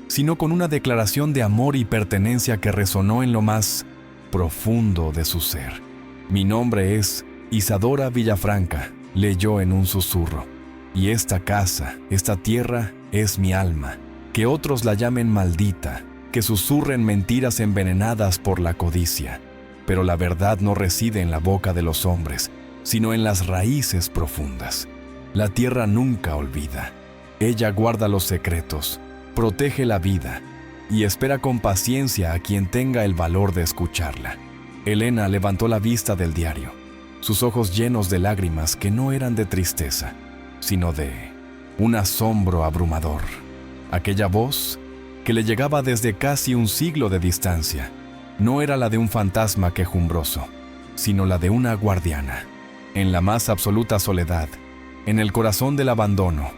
sino con una declaración de amor y pertenencia que resonó en lo más profundo de su ser. «Mi nombre es Isadora Villafranca», leyó en un susurro. «Y esta casa, esta tierra, es mi alma. Que otros la llamen maldita, que susurren mentiras envenenadas por la codicia. Pero la verdad no reside en la boca de los hombres, sino en las raíces profundas. La tierra nunca olvida. Ella guarda los secretos, protege la vida y espera con paciencia a quien tenga el valor de escucharla». Elena levantó la vista del diario, sus ojos llenos de lágrimas que no eran de tristeza, sino de un asombro abrumador. Aquella voz, que le llegaba desde casi un siglo de distancia, no era la de un fantasma quejumbroso, sino la de una guardiana. En la más absoluta soledad, en el corazón del abandono,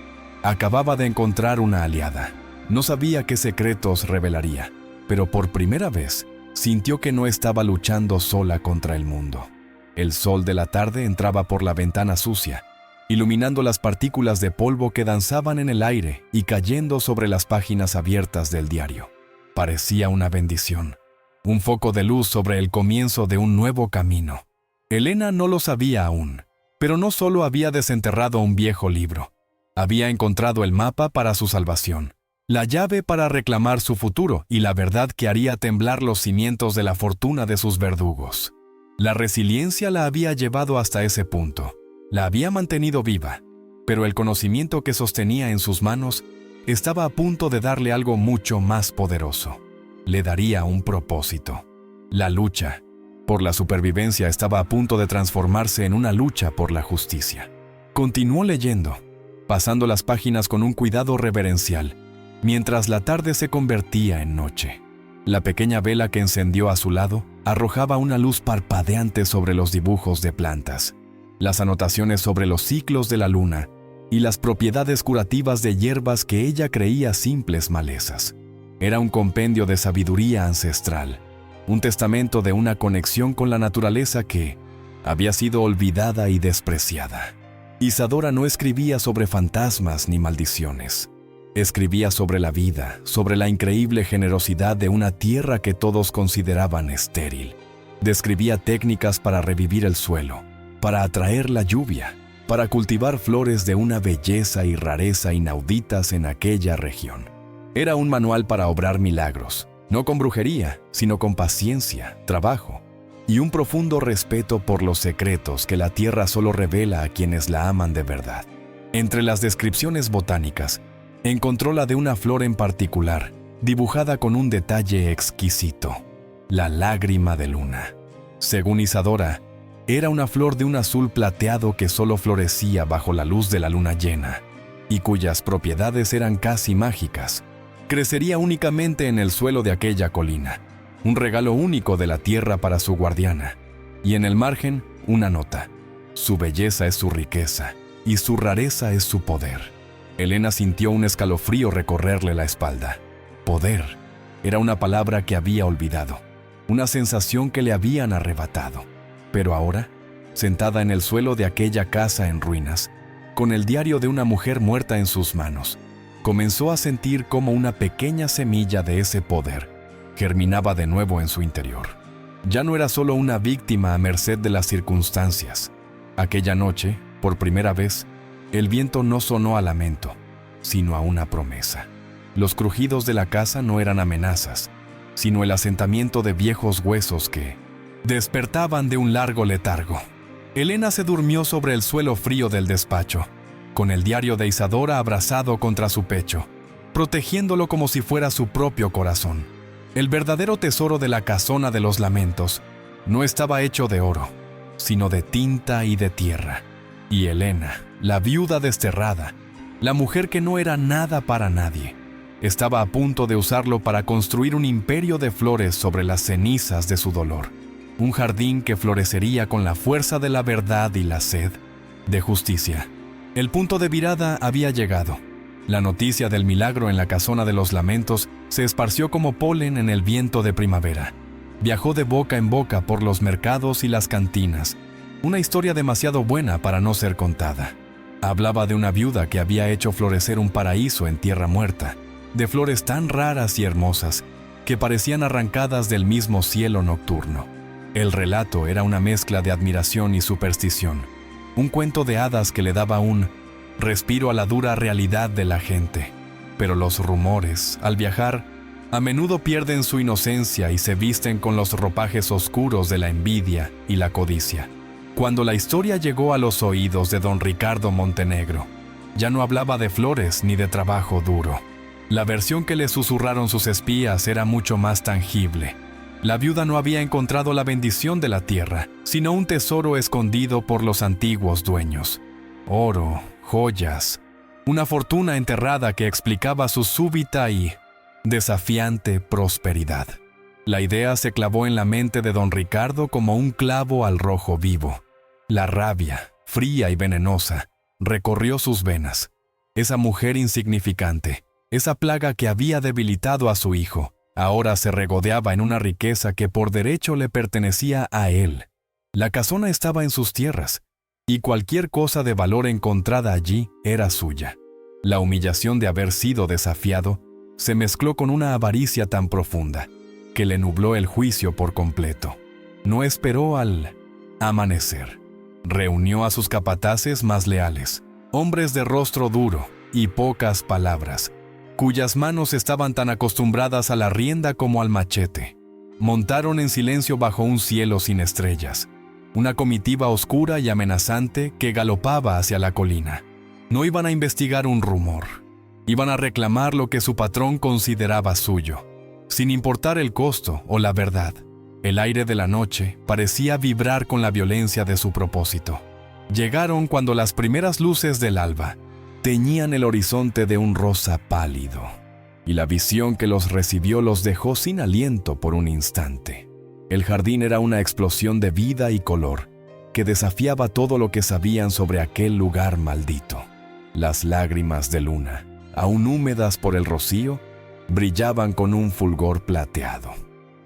acababa de encontrar una aliada. No sabía qué secretos revelaría, pero por primera vez sintió que no estaba luchando sola contra el mundo. El sol de la tarde entraba por la ventana sucia, iluminando las partículas de polvo que danzaban en el aire y cayendo sobre las páginas abiertas del diario. Parecía una bendición, un foco de luz sobre el comienzo de un nuevo camino. Elena no lo sabía aún, pero no solo había desenterrado un viejo libro, había encontrado el mapa para su salvación, la llave para reclamar su futuro y la verdad que haría temblar los cimientos de la fortuna de sus verdugos. La resiliencia la había llevado hasta ese punto. La había mantenido viva, pero el conocimiento que sostenía en sus manos estaba a punto de darle algo mucho más poderoso. Le daría un propósito. La lucha por la supervivencia estaba a punto de transformarse en una lucha por la justicia. Continuó leyendo, pasando las páginas con un cuidado reverencial, mientras la tarde se convertía en noche. La pequeña vela que encendió a su lado arrojaba una luz parpadeante sobre los dibujos de plantas, las anotaciones sobre los ciclos de la luna y las propiedades curativas de hierbas que ella creía simples malezas. Era un compendio de sabiduría ancestral, un testamento de una conexión con la naturaleza que había sido olvidada y despreciada. Isadora no escribía sobre fantasmas ni maldiciones. Escribía sobre la vida, sobre la increíble generosidad de una tierra que todos consideraban estéril. Describía técnicas para revivir el suelo, para atraer la lluvia, para cultivar flores de una belleza y rareza inauditas en aquella región. Era un manual para obrar milagros, no con brujería, sino con paciencia, trabajo y un profundo respeto por los secretos que la tierra solo revela a quienes la aman de verdad. Entre las descripciones botánicas, encontró la de una flor en particular, dibujada con un detalle exquisito: la lágrima de luna. Según Isadora, era una flor de un azul plateado que solo florecía bajo la luz de la luna llena, y cuyas propiedades eran casi mágicas. Crecería únicamente en el suelo de aquella colina, un regalo único de la tierra para su guardiana, y en el margen una nota: su belleza es su riqueza, y su rareza es su poder. Helena sintió un escalofrío recorrerle la espalda. Poder era una palabra que había olvidado, una sensación que le habían arrebatado. Pero ahora, sentada en el suelo de aquella casa en ruinas, con el diario de una mujer muerta en sus manos, comenzó a sentir cómo una pequeña semilla de ese poder germinaba de nuevo en su interior. Ya no era solo una víctima a merced de las circunstancias. Aquella noche, por primera vez, el viento no sonó a lamento, sino a una promesa. Los crujidos de la casa no eran amenazas, sino el asentamiento de viejos huesos que despertaban de un largo letargo. Helena se durmió sobre el suelo frío del despacho, con el diario de Isadora abrazado contra su pecho, protegiéndolo como si fuera su propio corazón. El verdadero tesoro de la casona de los lamentos no estaba hecho de oro, sino de tinta y de tierra. Y Helena, la viuda desterrada, la mujer que no era nada para nadie, estaba a punto de usarlo para construir un imperio de flores sobre las cenizas de su dolor. Un jardín que florecería con la fuerza de la verdad y la sed de justicia. El punto de virada había llegado. La noticia del milagro en la casona de los lamentos se esparció como polen en el viento de primavera. Viajó de boca en boca por los mercados y las cantinas. Una historia demasiado buena para no ser contada. Hablaba de una viuda que había hecho florecer un paraíso en tierra muerta, de flores tan raras y hermosas que parecían arrancadas del mismo cielo nocturno. El relato era una mezcla de admiración y superstición, un cuento de hadas que le daba un respiro a la dura realidad de la gente. Pero los rumores, al viajar, a menudo pierden su inocencia y se visten con los ropajes oscuros de la envidia y la codicia. Cuando la historia llegó a los oídos de don Ricardo Montenegro, ya no hablaba de flores ni de trabajo duro. La versión que le susurraron sus espías era mucho más tangible. La viuda no había encontrado la bendición de la tierra, sino un tesoro escondido por los antiguos dueños. Oro, joyas, una fortuna enterrada que explicaba su súbita y desafiante prosperidad. La idea se clavó en la mente de don Ricardo como un clavo al rojo vivo. La rabia, fría y venenosa, recorrió sus venas. Esa mujer insignificante, esa plaga que había debilitado a su hijo, ahora se regodeaba en una riqueza que por derecho le pertenecía a él. La casona estaba en sus tierras, y cualquier cosa de valor encontrada allí era suya. La humillación de haber sido desafiado se mezcló con una avaricia tan profunda que le nubló el juicio por completo. No esperó al amanecer. Reunió a sus capataces más leales, hombres de rostro duro y pocas palabras, cuyas manos estaban tan acostumbradas a la rienda como al machete. Montaron en silencio bajo un cielo sin estrellas, una comitiva oscura y amenazante que galopaba hacia la colina. No iban a investigar un rumor, iban a reclamar lo que su patrón consideraba suyo, sin importar el costo o la verdad. El aire de la noche parecía vibrar con la violencia de su propósito. Llegaron cuando las primeras luces del alba teñían el horizonte de un rosa pálido, y la visión que los recibió los dejó sin aliento por un instante. El jardín era una explosión de vida y color que desafiaba todo lo que sabían sobre aquel lugar maldito. Las lágrimas de luna, aún húmedas por el rocío, brillaban con un fulgor plateado.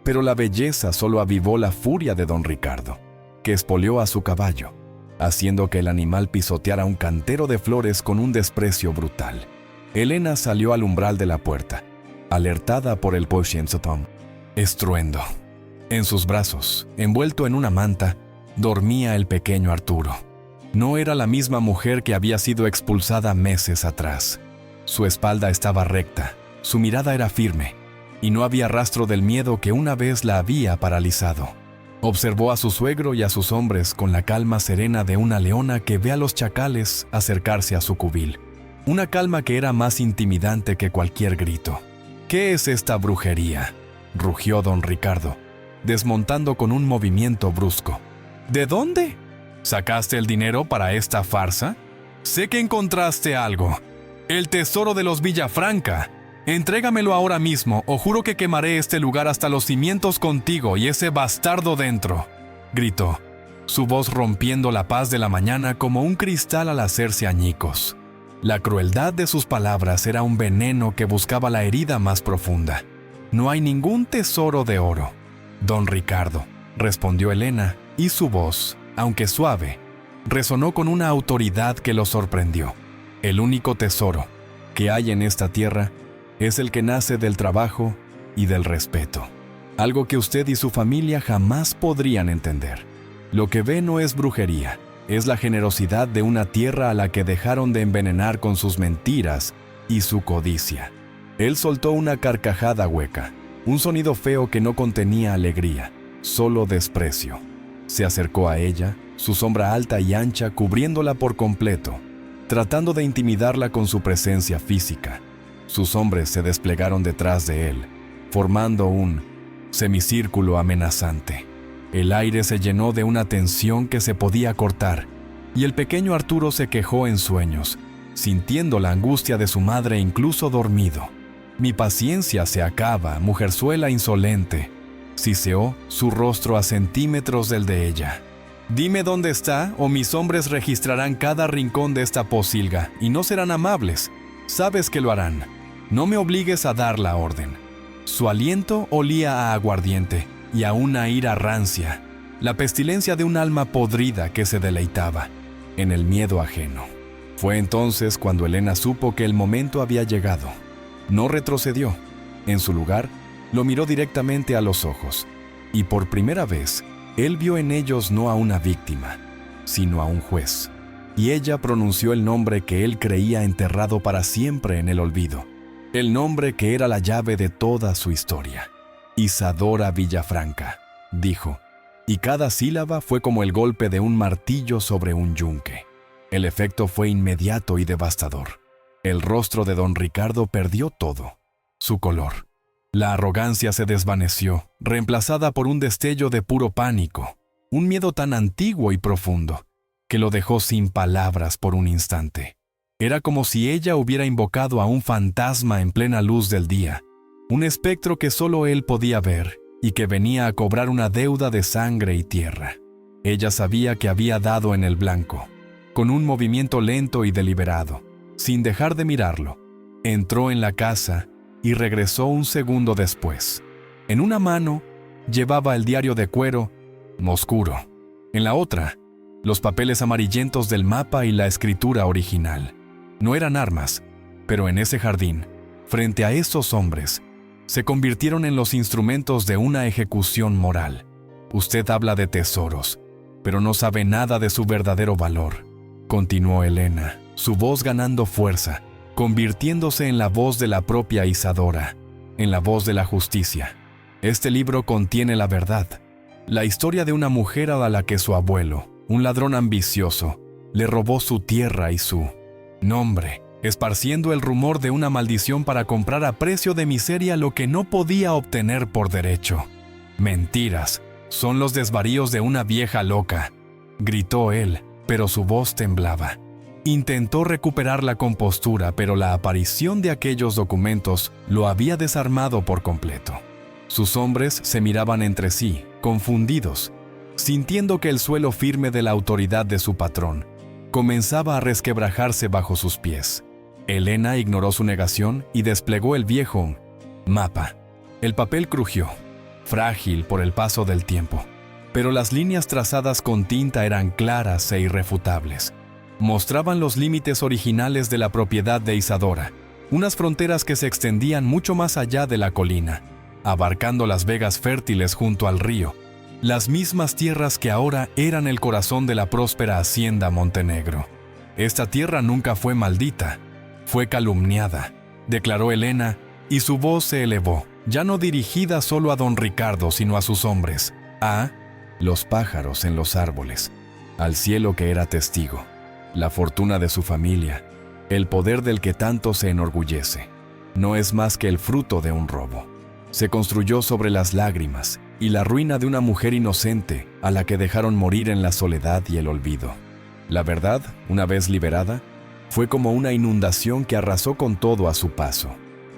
Pero la belleza solo avivó la furia de don Ricardo, que espoleó a su caballo, haciendo que el animal pisoteara un cantero de flores con un desprecio brutal. Helena salió al umbral de la puerta, alertada por el Pochensotón. Estruendo. En sus brazos, envuelto en una manta, dormía el pequeño Arturo. No era la misma mujer que había sido expulsada meses atrás. Su espalda estaba recta, su mirada era firme, y no había rastro del miedo que una vez la había paralizado. Observó a su suegro y a sus hombres con la calma serena de una leona que ve a los chacales acercarse a su cubil. Una calma que era más intimidante que cualquier grito. «¿Qué es esta brujería?», rugió don Ricardo, desmontando con un movimiento brusco. «¿De dónde? ¿Sacaste el dinero para esta farsa? Sé que encontraste algo. El tesoro de los Villafranca. Entrégamelo ahora mismo, o juro que quemaré este lugar hasta los cimientos contigo y ese bastardo dentro», gritó, su voz rompiendo la paz de la mañana como un cristal al hacerse añicos. La crueldad de sus palabras era un veneno que buscaba la herida más profunda. «No hay ningún tesoro de oro, don Ricardo», respondió Elena, y su voz, aunque suave, resonó con una autoridad que lo sorprendió. «El único tesoro que hay en esta tierra es el que nace del trabajo y del respeto. Algo que usted y su familia jamás podrían entender. Lo que ve no es brujería, es la generosidad de una tierra a la que dejaron de envenenar con sus mentiras y su codicia». Él soltó una carcajada hueca, un sonido feo que no contenía alegría, solo desprecio. Se acercó a ella, su sombra alta y ancha cubriéndola por completo, tratando de intimidarla con su presencia física. Sus hombres se desplegaron detrás de él, formando un semicírculo amenazante. El aire se llenó de una tensión que se podía cortar, y el pequeño Arturo se quejó en sueños, sintiendo la angustia de su madre incluso dormido. «Mi paciencia se acaba, mujerzuela insolente», siseó su rostro a centímetros del de ella. «Dime dónde está, o mis hombres registrarán cada rincón de esta pocilga, y no serán amables. Sabes que lo harán. No me obligues a dar la orden». Su aliento olía a aguardiente y a una ira rancia, la pestilencia de un alma podrida que se deleitaba en el miedo ajeno. Fue entonces cuando Elena supo que el momento había llegado. No retrocedió. En su lugar, lo miró directamente a los ojos, y por primera vez, él vio en ellos no a una víctima, sino a un juez. Y ella pronunció el nombre que él creía enterrado para siempre en el olvido, el nombre que era la llave de toda su historia. «Isadora Villafranca», dijo, y cada sílaba fue como el golpe de un martillo sobre un yunque. El efecto fue inmediato y devastador. El rostro de don Ricardo perdió todo, su color. La arrogancia se desvaneció, reemplazada por un destello de puro pánico, un miedo tan antiguo y profundo, que lo dejó sin palabras por un instante. Era como si ella hubiera invocado a un fantasma en plena luz del día, un espectro que solo él podía ver y que venía a cobrar una deuda de sangre y tierra. Ella sabía que había dado en el blanco. Con un movimiento lento y deliberado, sin dejar de mirarlo, entró en la casa y regresó un segundo después. En una mano llevaba el diario de cuero oscuro. En la otra, los papeles amarillentos del mapa y la escritura original. No eran armas, pero en ese jardín, frente a esos hombres, se convirtieron en los instrumentos de una ejecución moral. «Usted habla de tesoros, pero no sabe nada de su verdadero valor», continuó Elena, su voz ganando fuerza, convirtiéndose en la voz de la propia Isadora, en la voz de la justicia. «Este libro contiene la verdad, la historia de una mujer a la que su abuelo, un ladrón ambicioso, le robó su tierra y su nombre, esparciendo el rumor de una maldición para comprar a precio de miseria lo que no podía obtener por derecho. Mentiras, son los desvaríos de una vieja loca», gritó él, pero su voz temblaba. Intentó recuperar la compostura, pero la aparición de aquellos documentos lo había desarmado por completo. Sus hombres se miraban entre sí, confundidos, sintiendo que el suelo firme de la autoridad de su patrón comenzaba a resquebrajarse bajo sus pies. Elena ignoró su negación y desplegó el viejo mapa. El papel crujió, frágil por el paso del tiempo, pero las líneas trazadas con tinta eran claras e irrefutables. Mostraban los límites originales de la propiedad de Isadora, unas fronteras que se extendían mucho más allá de la colina, abarcando las vegas fértiles junto al río, las mismas tierras que ahora eran el corazón de la próspera hacienda Montenegro. «Esta tierra nunca fue maldita, fue calumniada», declaró Elena, y su voz se elevó, ya no dirigida solo a don Ricardo, sino a sus hombres. «¿Ah? los pájaros en los árboles, al cielo que era testigo, la fortuna de su familia, el poder del que tanto se enorgullece. No es más que el fruto de un robo. Se construyó sobre las lágrimas y la ruina de una mujer inocente a la que dejaron morir en la soledad y el olvido. La verdad, una vez liberada, fue como una inundación que arrasó con todo a su paso.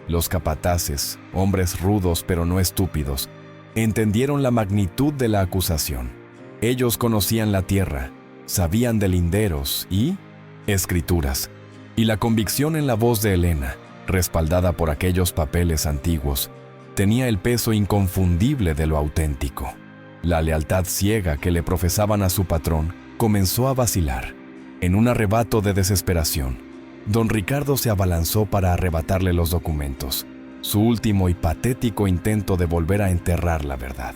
Los capataces, hombres rudos pero no estúpidos, entendieron la magnitud de la acusación. Ellos conocían la tierra, sabían de linderos y escrituras, y la convicción en la voz de Helena, respaldada por aquellos papeles antiguos, tenía el peso inconfundible de lo auténtico. La lealtad ciega que le profesaban a su patrón comenzó a vacilar. En un arrebato de desesperación, don Ricardo se abalanzó para arrebatarle los documentos, su último y patético intento de volver a enterrar la verdad.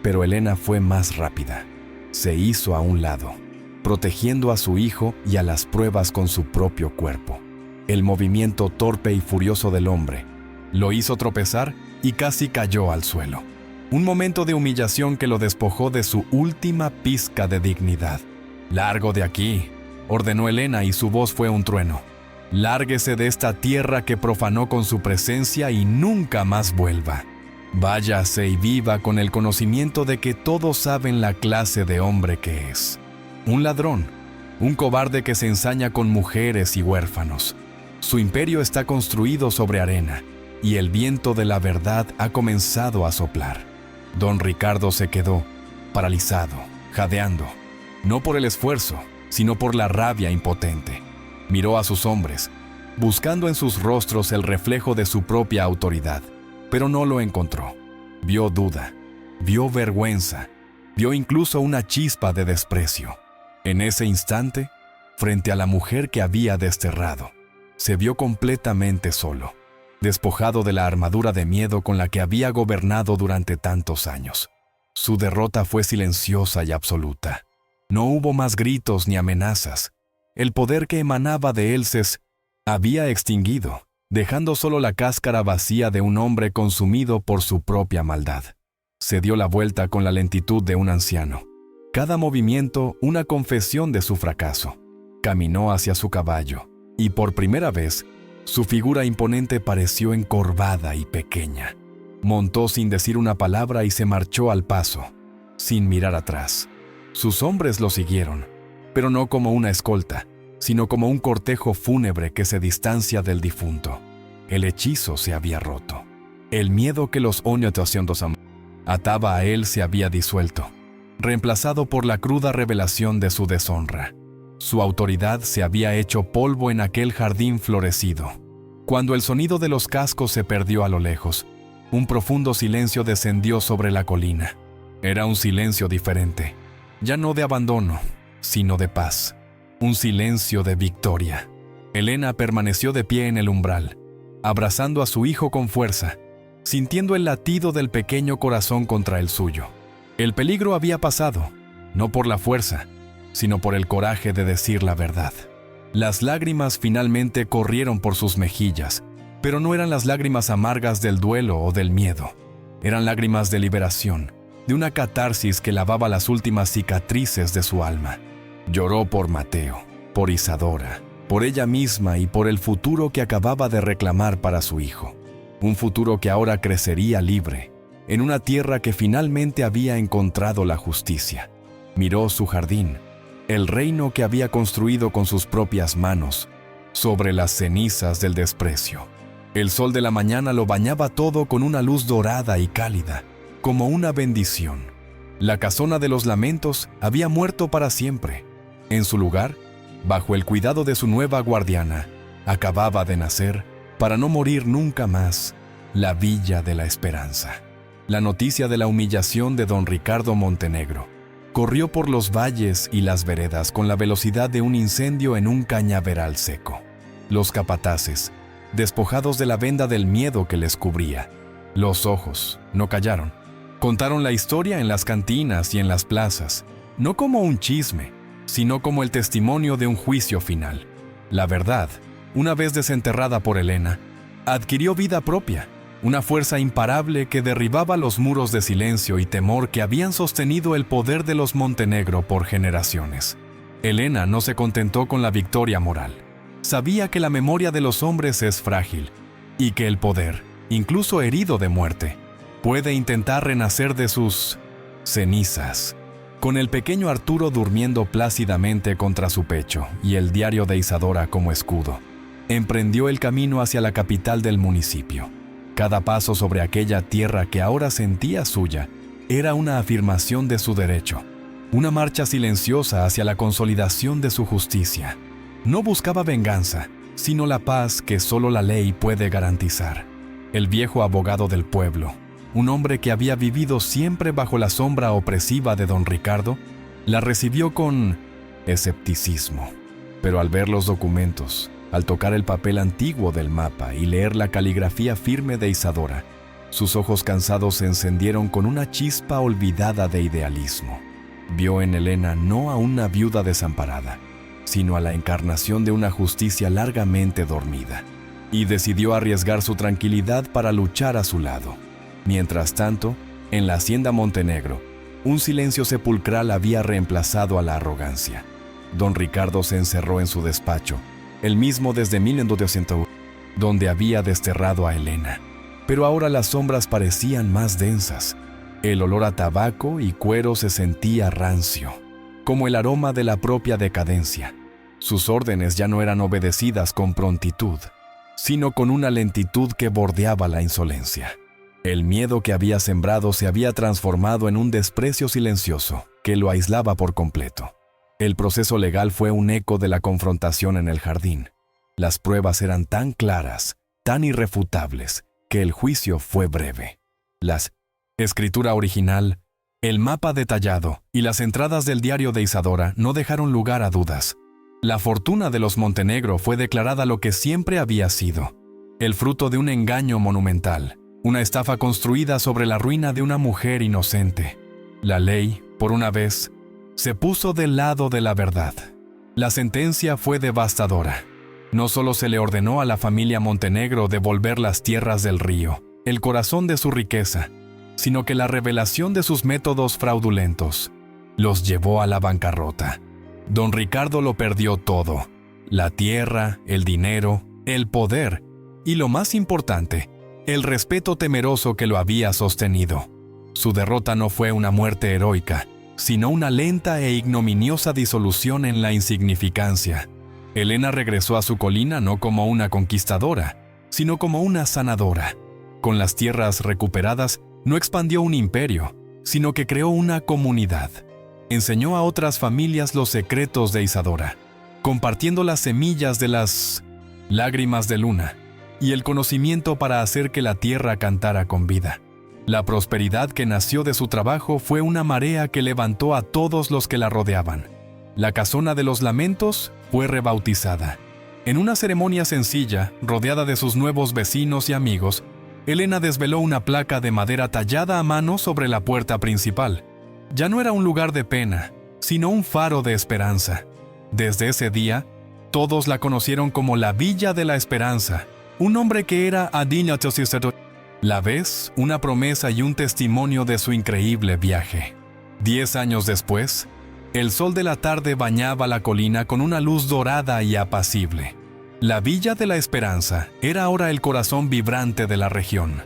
Pero Helena fue más rápida. Se hizo a un lado, protegiendo a su hijo y a las pruebas con su propio cuerpo. El movimiento torpe y furioso del hombre lo hizo tropezar y casi cayó al suelo. Un momento de humillación que lo despojó de su última pizca de dignidad. «Largo de aquí», ordenó Helena y su voz fue un trueno. «Lárguese de esta tierra que profanó con su presencia y nunca más vuelva. Váyase y viva con el conocimiento de que todos saben la clase de hombre que es. Un ladrón, un cobarde que se ensaña con mujeres y huérfanos. Su imperio está construido sobre arena y el viento de la verdad ha comenzado a soplar». Don Ricardo se quedó paralizado, jadeando, no por el esfuerzo, sino por la rabia impotente. Miró a sus hombres, buscando en sus rostros el reflejo de su propia autoridad, pero no lo encontró. Vio duda, vio vergüenza, vio incluso una chispa de desprecio. En ese instante, frente a la mujer que había desterrado, se vio completamente solo, despojado de la armadura de miedo con la que había gobernado durante tantos años. Su derrota fue silenciosa y absoluta. No hubo más gritos ni amenazas. El poder que emanaba de él se había extinguido, dejando solo la cáscara vacía de un hombre consumido por su propia maldad. Se dio la vuelta con la lentitud de un anciano. Cada movimiento una confesión de su fracaso. Caminó hacia su caballo, y por primera vez, su figura imponente pareció encorvada y pequeña. Montó sin decir una palabra y se marchó al paso, sin mirar atrás. Sus hombres lo siguieron, pero no como una escolta, sino como un cortejo fúnebre que se distancia del difunto. El hechizo se había roto. El miedo que los ataba a él se había disuelto, reemplazado por la cruda revelación de su deshonra. Su autoridad se había hecho polvo en aquel jardín florecido. Cuando el sonido de los cascos se perdió a lo lejos, un profundo silencio descendió sobre la colina. Era un silencio diferente, ya no de abandono, sino de paz. Un silencio de victoria. Helena permaneció de pie en el umbral, abrazando a su hijo con fuerza, sintiendo el latido del pequeño corazón contra el suyo. El peligro había pasado, no por la fuerza, sino por el coraje de decir la verdad. Las lágrimas finalmente corrieron por sus mejillas, pero no eran las lágrimas amargas del duelo o del miedo. Eran lágrimas de liberación, de una catarsis que lavaba las últimas cicatrices de su alma. Lloró por Mateo, por Isadora, por ella misma y por el futuro que acababa de reclamar para su hijo. Un futuro que ahora crecería libre, en una tierra que finalmente había encontrado la justicia. Miró su jardín, el reino que había construido con sus propias manos, sobre las cenizas del desprecio. El sol de la mañana lo bañaba todo con una luz dorada y cálida, como una bendición. La casona de los lamentos había muerto para siempre. En su lugar, bajo el cuidado de su nueva guardiana, acababa de nacer, para no morir nunca más, la Villa de la Esperanza. La noticia de la humillación de don Ricardo Montenegro corrió por los valles y las veredas con la velocidad de un incendio en un cañaveral seco. Los capataces, despojados de la venda del miedo que les cubría, los ojos, no callaron. Contaron la historia en las cantinas y en las plazas, no como un chisme, sino como el testimonio de un juicio final. La verdad, una vez desenterrada por Helena, adquirió vida propia. una fuerza imparable que derribaba los muros de silencio y temor que habían sostenido el poder de los Montenegro por generaciones. Helena no se contentó con la victoria moral. Sabía que la memoria de los hombres es frágil y que el poder, incluso herido de muerte, puede intentar renacer de sus cenizas. Con el pequeño Arturo durmiendo plácidamente contra su pecho y el diario de Isadora como escudo, emprendió el camino hacia la capital del municipio. Cada paso sobre aquella tierra que ahora sentía suya era una afirmación de su derecho, una marcha silenciosa hacia la consolidación de su justicia. No buscaba venganza, sino la paz que solo la ley puede garantizar. El viejo abogado del pueblo, un hombre que había vivido siempre bajo la sombra opresiva de don Ricardo, la recibió con escepticismo. Pero al ver los documentos, al tocar el papel antiguo del mapa y leer la caligrafía firme de Isadora, sus ojos cansados se encendieron con una chispa olvidada de idealismo. Vio en Helena no a una viuda desamparada, sino a la encarnación de una justicia largamente dormida, y decidió arriesgar su tranquilidad para luchar a su lado. Mientras tanto, en la hacienda Montenegro, un silencio sepulcral había reemplazado a la arrogancia. Don Ricardo se encerró en su despacho, el mismo desde 1201, donde había desterrado a Helena. Pero ahora las sombras parecían más densas. El olor a tabaco y cuero se sentía rancio, como el aroma de la propia decadencia. Sus órdenes ya no eran obedecidas con prontitud, sino con una lentitud que bordeaba la insolencia. El miedo que había sembrado se había transformado en un desprecio silencioso que lo aislaba por completo. El proceso legal fue un eco de la confrontación en el jardín. Las pruebas eran tan claras, tan irrefutables, que el juicio fue breve. La escritura original, el mapa detallado y las entradas del diario de Isadora no dejaron lugar a dudas. La fortuna de los Montenegro fue declarada lo que siempre había sido, el fruto de un engaño monumental, una estafa construida sobre la ruina de una mujer inocente. La ley, por una vez, se puso del lado de la verdad. La sentencia fue devastadora. No solo se le ordenó a la familia Montenegro devolver las tierras del río, el corazón de su riqueza, sino que la revelación de sus métodos fraudulentos los llevó a la bancarrota. Don Ricardo lo perdió todo: la tierra, el dinero, el poder y, lo más importante, el respeto temeroso que lo había sostenido. Su derrota no fue una muerte heroica, sino una lenta e ignominiosa disolución en la insignificancia. Helena regresó a su colina no como una conquistadora, sino como una sanadora. Con las tierras recuperadas, no expandió un imperio, sino que creó una comunidad. Enseñó a otras familias los secretos de Isadora, compartiendo las semillas de las lágrimas de luna y el conocimiento para hacer que la tierra cantara con vida. La prosperidad que nació de su trabajo fue una marea que levantó a todos los que la rodeaban. La casona de los lamentos fue rebautizada. En una ceremonia sencilla, rodeada de sus nuevos vecinos y amigos, Helena desveló una placa de madera tallada a mano sobre la puerta principal. Ya no era un lugar de pena, sino un faro de esperanza. Desde ese día, todos la conocieron como la Villa de la Esperanza, un nombre que era la vez una promesa y un testimonio de su increíble viaje. 10 años después, el sol de la tarde bañaba la colina con una luz dorada y apacible. La Villa de la Esperanza era ahora el corazón vibrante de la región.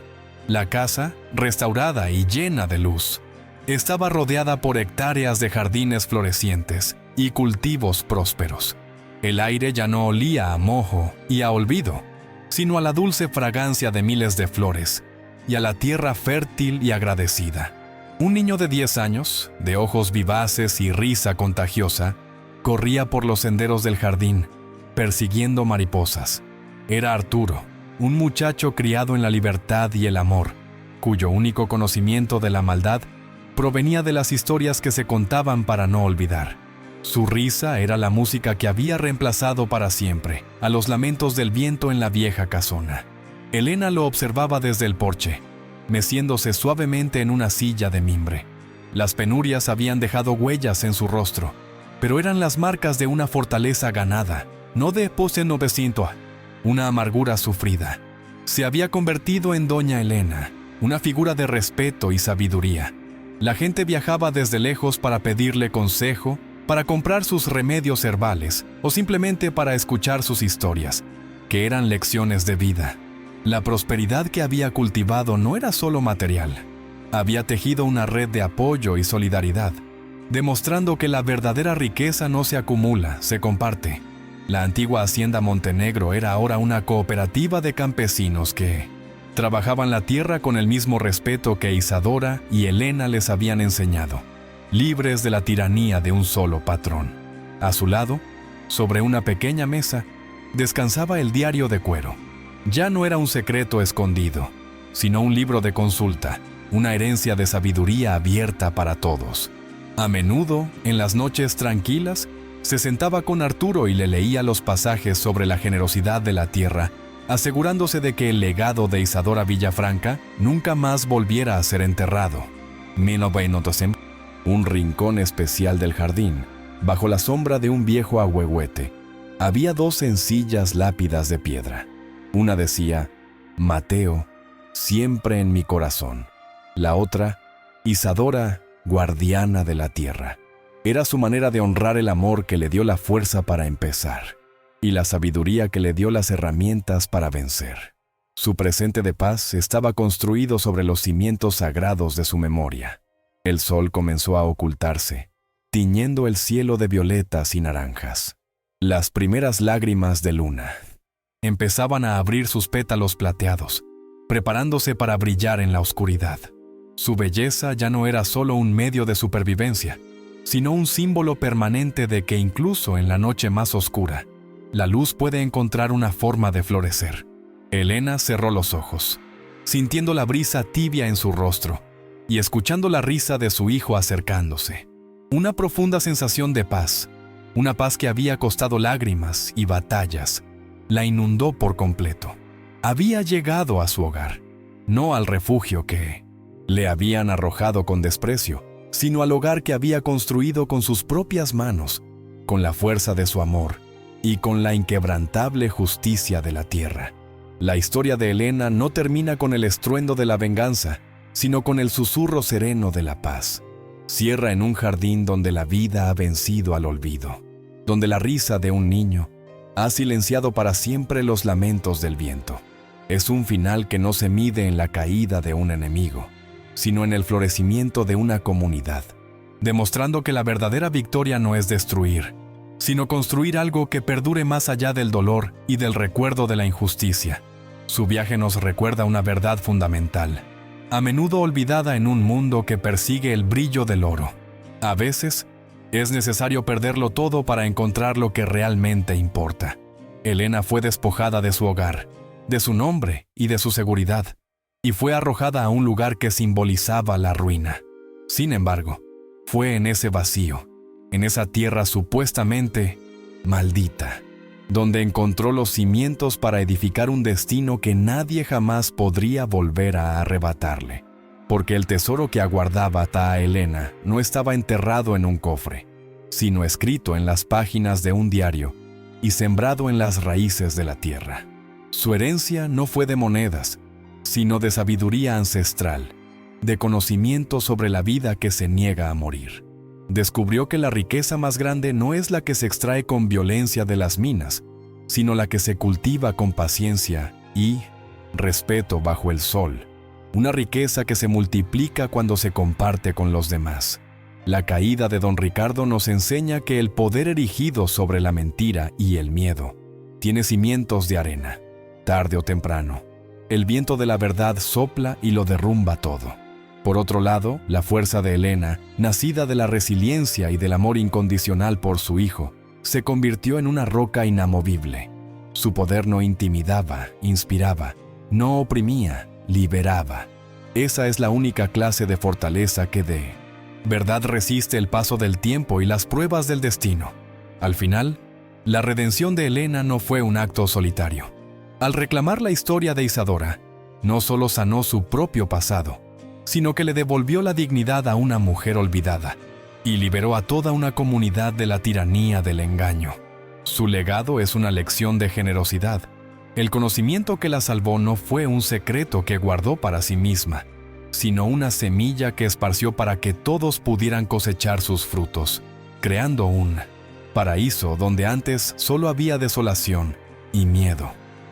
La casa, restaurada y llena de luz, estaba rodeada por hectáreas de jardines florecientes y cultivos prósperos. El aire ya no olía a mojo y a olvido, sino a la dulce fragancia de miles de flores y a la tierra fértil y agradecida. Un niño de 10 años, de ojos vivaces y risa contagiosa, corría por los senderos del jardín, persiguiendo mariposas. Era Arturo, un muchacho criado en la libertad y el amor, cuyo único conocimiento de la maldad provenía de las historias que se contaban para no olvidar. Su risa era la música que había reemplazado para siempre a los lamentos del viento en la vieja casona. Helena lo observaba desde el porche, meciéndose suavemente en una silla de mimbre. Las penurias habían dejado huellas en su rostro, pero eran las marcas de una fortaleza ganada, no de pose 900, una amargura sufrida. Se había convertido en doña Helena, una figura de respeto y sabiduría. La gente viajaba desde lejos para pedirle consejo, para comprar sus remedios herbales o simplemente para escuchar sus historias, que eran lecciones de vida. La prosperidad que había cultivado no era solo material. Había tejido una red de apoyo y solidaridad, demostrando que la verdadera riqueza no se acumula, se comparte. La antigua Hacienda Montenegro era ahora una cooperativa de campesinos que trabajaban la tierra con el mismo respeto que Isadora y Helena les habían enseñado, libres de la tiranía de un solo patrón. A su lado, sobre una pequeña mesa, descansaba el diario de cuero. Ya no era un secreto escondido, sino un libro de consulta, una herencia de sabiduría abierta para todos. A menudo, en las noches tranquilas, se sentaba con Arturo y le leía los pasajes sobre la generosidad de la tierra, asegurándose de que el legado de Isadora Villafranca nunca más volviera a ser enterrado. Un rincón especial del jardín, bajo la sombra de un viejo ahuehuete, había 2 sencillas lápidas de piedra. Una decía, Mateo, siempre en mi corazón. La otra, Isadora, guardiana de la tierra. Era su manera de honrar el amor que le dio la fuerza para empezar y la sabiduría que le dio las herramientas para vencer. Su presente de paz estaba construido sobre los cimientos sagrados de su memoria. El sol comenzó a ocultarse, tiñendo el cielo de violetas y naranjas. Las primeras lágrimas de luna empezaban a abrir sus pétalos plateados, preparándose para brillar en la oscuridad. Su belleza ya no era solo un medio de supervivencia, sino un símbolo permanente de que incluso en la noche más oscura, la luz puede encontrar una forma de florecer. Helena cerró los ojos, sintiendo la brisa tibia en su rostro y escuchando la risa de su hijo acercándose. Una profunda sensación de paz, una paz que había costado lágrimas y batallas, la inundó por completo. Había llegado a su hogar, no al refugio que le habían arrojado con desprecio, sino al hogar que había construido con sus propias manos, con la fuerza de su amor y con la inquebrantable justicia de la tierra. La historia de Helena no termina con el estruendo de la venganza, sino con el susurro sereno de la paz. Cierra en un jardín donde la vida ha vencido al olvido, donde la risa de un niño ha silenciado para siempre los lamentos del viento. Es un final que no se mide en la caída de un enemigo, sino en el florecimiento de una comunidad, demostrando que la verdadera victoria no es destruir, sino construir algo que perdure más allá del dolor y del recuerdo de la injusticia. Su viaje nos recuerda una verdad fundamental, a menudo olvidada en un mundo que persigue el brillo del oro. A veces, es necesario perderlo todo para encontrar lo que realmente importa. Helena fue despojada de su hogar, de su nombre y de su seguridad, y fue arrojada a un lugar que simbolizaba la ruina. Sin embargo, fue en ese vacío, en esa tierra supuestamente maldita, donde encontró los cimientos para edificar un destino que nadie jamás podría volver a arrebatarle. Porque el tesoro que aguardaba a Helena no estaba enterrado en un cofre, sino escrito en las páginas de un diario y sembrado en las raíces de la tierra. Su herencia no fue de monedas, sino de sabiduría ancestral, de conocimiento sobre la vida que se niega a morir. Descubrió que la riqueza más grande no es la que se extrae con violencia de las minas, sino la que se cultiva con paciencia y respeto bajo el sol, una riqueza que se multiplica cuando se comparte con los demás. La caída de don Ricardo nos enseña que el poder erigido sobre la mentira y el miedo tiene cimientos de arena. Tarde o temprano, el viento de la verdad sopla y lo derrumba todo. Por otro lado, la fuerza de Helena, nacida de la resiliencia y del amor incondicional por su hijo, se convirtió en una roca inamovible. Su poder no intimidaba, inspiraba, no oprimía, liberaba. Esa es la única clase de fortaleza que de verdad resiste el paso del tiempo y las pruebas del destino. Al final, la redención de Helena no fue un acto solitario. Al reclamar la historia de Isadora, no solo sanó su propio pasado, sino que le devolvió la dignidad a una mujer olvidada y liberó a toda una comunidad de la tiranía del engaño. Su legado es una lección de generosidad, El conocimiento que la salvó no fue un secreto que guardó para sí misma, sino una semilla que esparció para que todos pudieran cosechar sus frutos, creando un paraíso donde antes solo había desolación y miedo.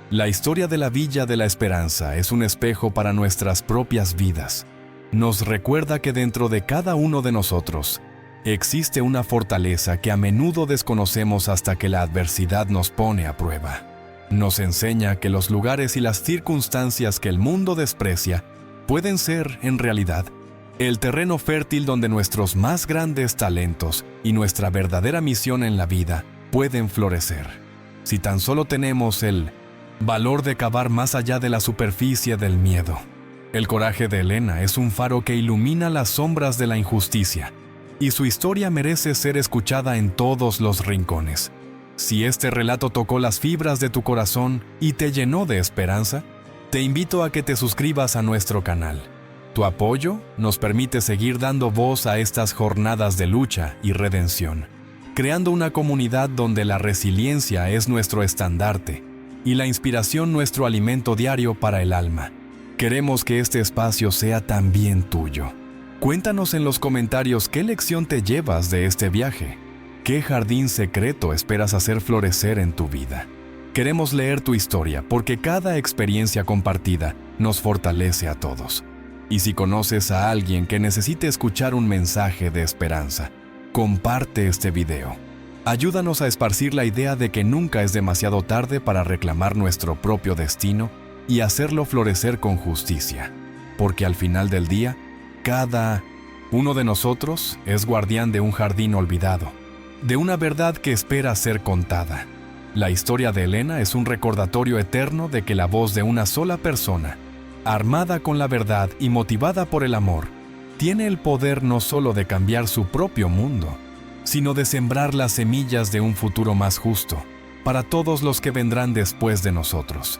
La historia de la Villa de la Esperanza es un espejo para nuestras propias vidas. Nos recuerda que dentro de cada uno de nosotros existe una fortaleza que a menudo desconocemos hasta que la adversidad nos pone a prueba. Nos enseña que los lugares y las circunstancias que el mundo desprecia pueden ser, en realidad, el terreno fértil donde nuestros más grandes talentos y nuestra verdadera misión en la vida pueden florecer. Si tan solo tenemos el valor de cavar más allá de la superficie del miedo. El coraje de Elena es un faro que ilumina las sombras de la injusticia, y su historia merece ser escuchada en todos los rincones. Si este relato tocó las fibras de tu corazón y te llenó de esperanza, te invito a que te suscribas a nuestro canal. Tu apoyo nos permite seguir dando voz a estas jornadas de lucha y redención, creando una comunidad donde la resiliencia es nuestro estandarte y la inspiración nuestro alimento diario para el alma. Queremos que este espacio sea también tuyo. Cuéntanos en los comentarios qué lección te llevas de este viaje. ¿Qué jardín secreto esperas hacer florecer en tu vida? Queremos leer tu historia porque cada experiencia compartida nos fortalece a todos. Y si conoces a alguien que necesite escuchar un mensaje de esperanza, comparte este video. Ayúdanos a esparcir la idea de que nunca es demasiado tarde para reclamar nuestro propio destino y hacerlo florecer con justicia. Porque al final del día, cada uno de nosotros es guardián de un jardín olvidado, de una verdad que espera ser contada. La historia de Elena es un recordatorio eterno de que la voz de una sola persona, armada con la verdad y motivada por el amor, tiene el poder no solo de cambiar su propio mundo, sino de sembrar las semillas de un futuro más justo para todos los que vendrán después de nosotros.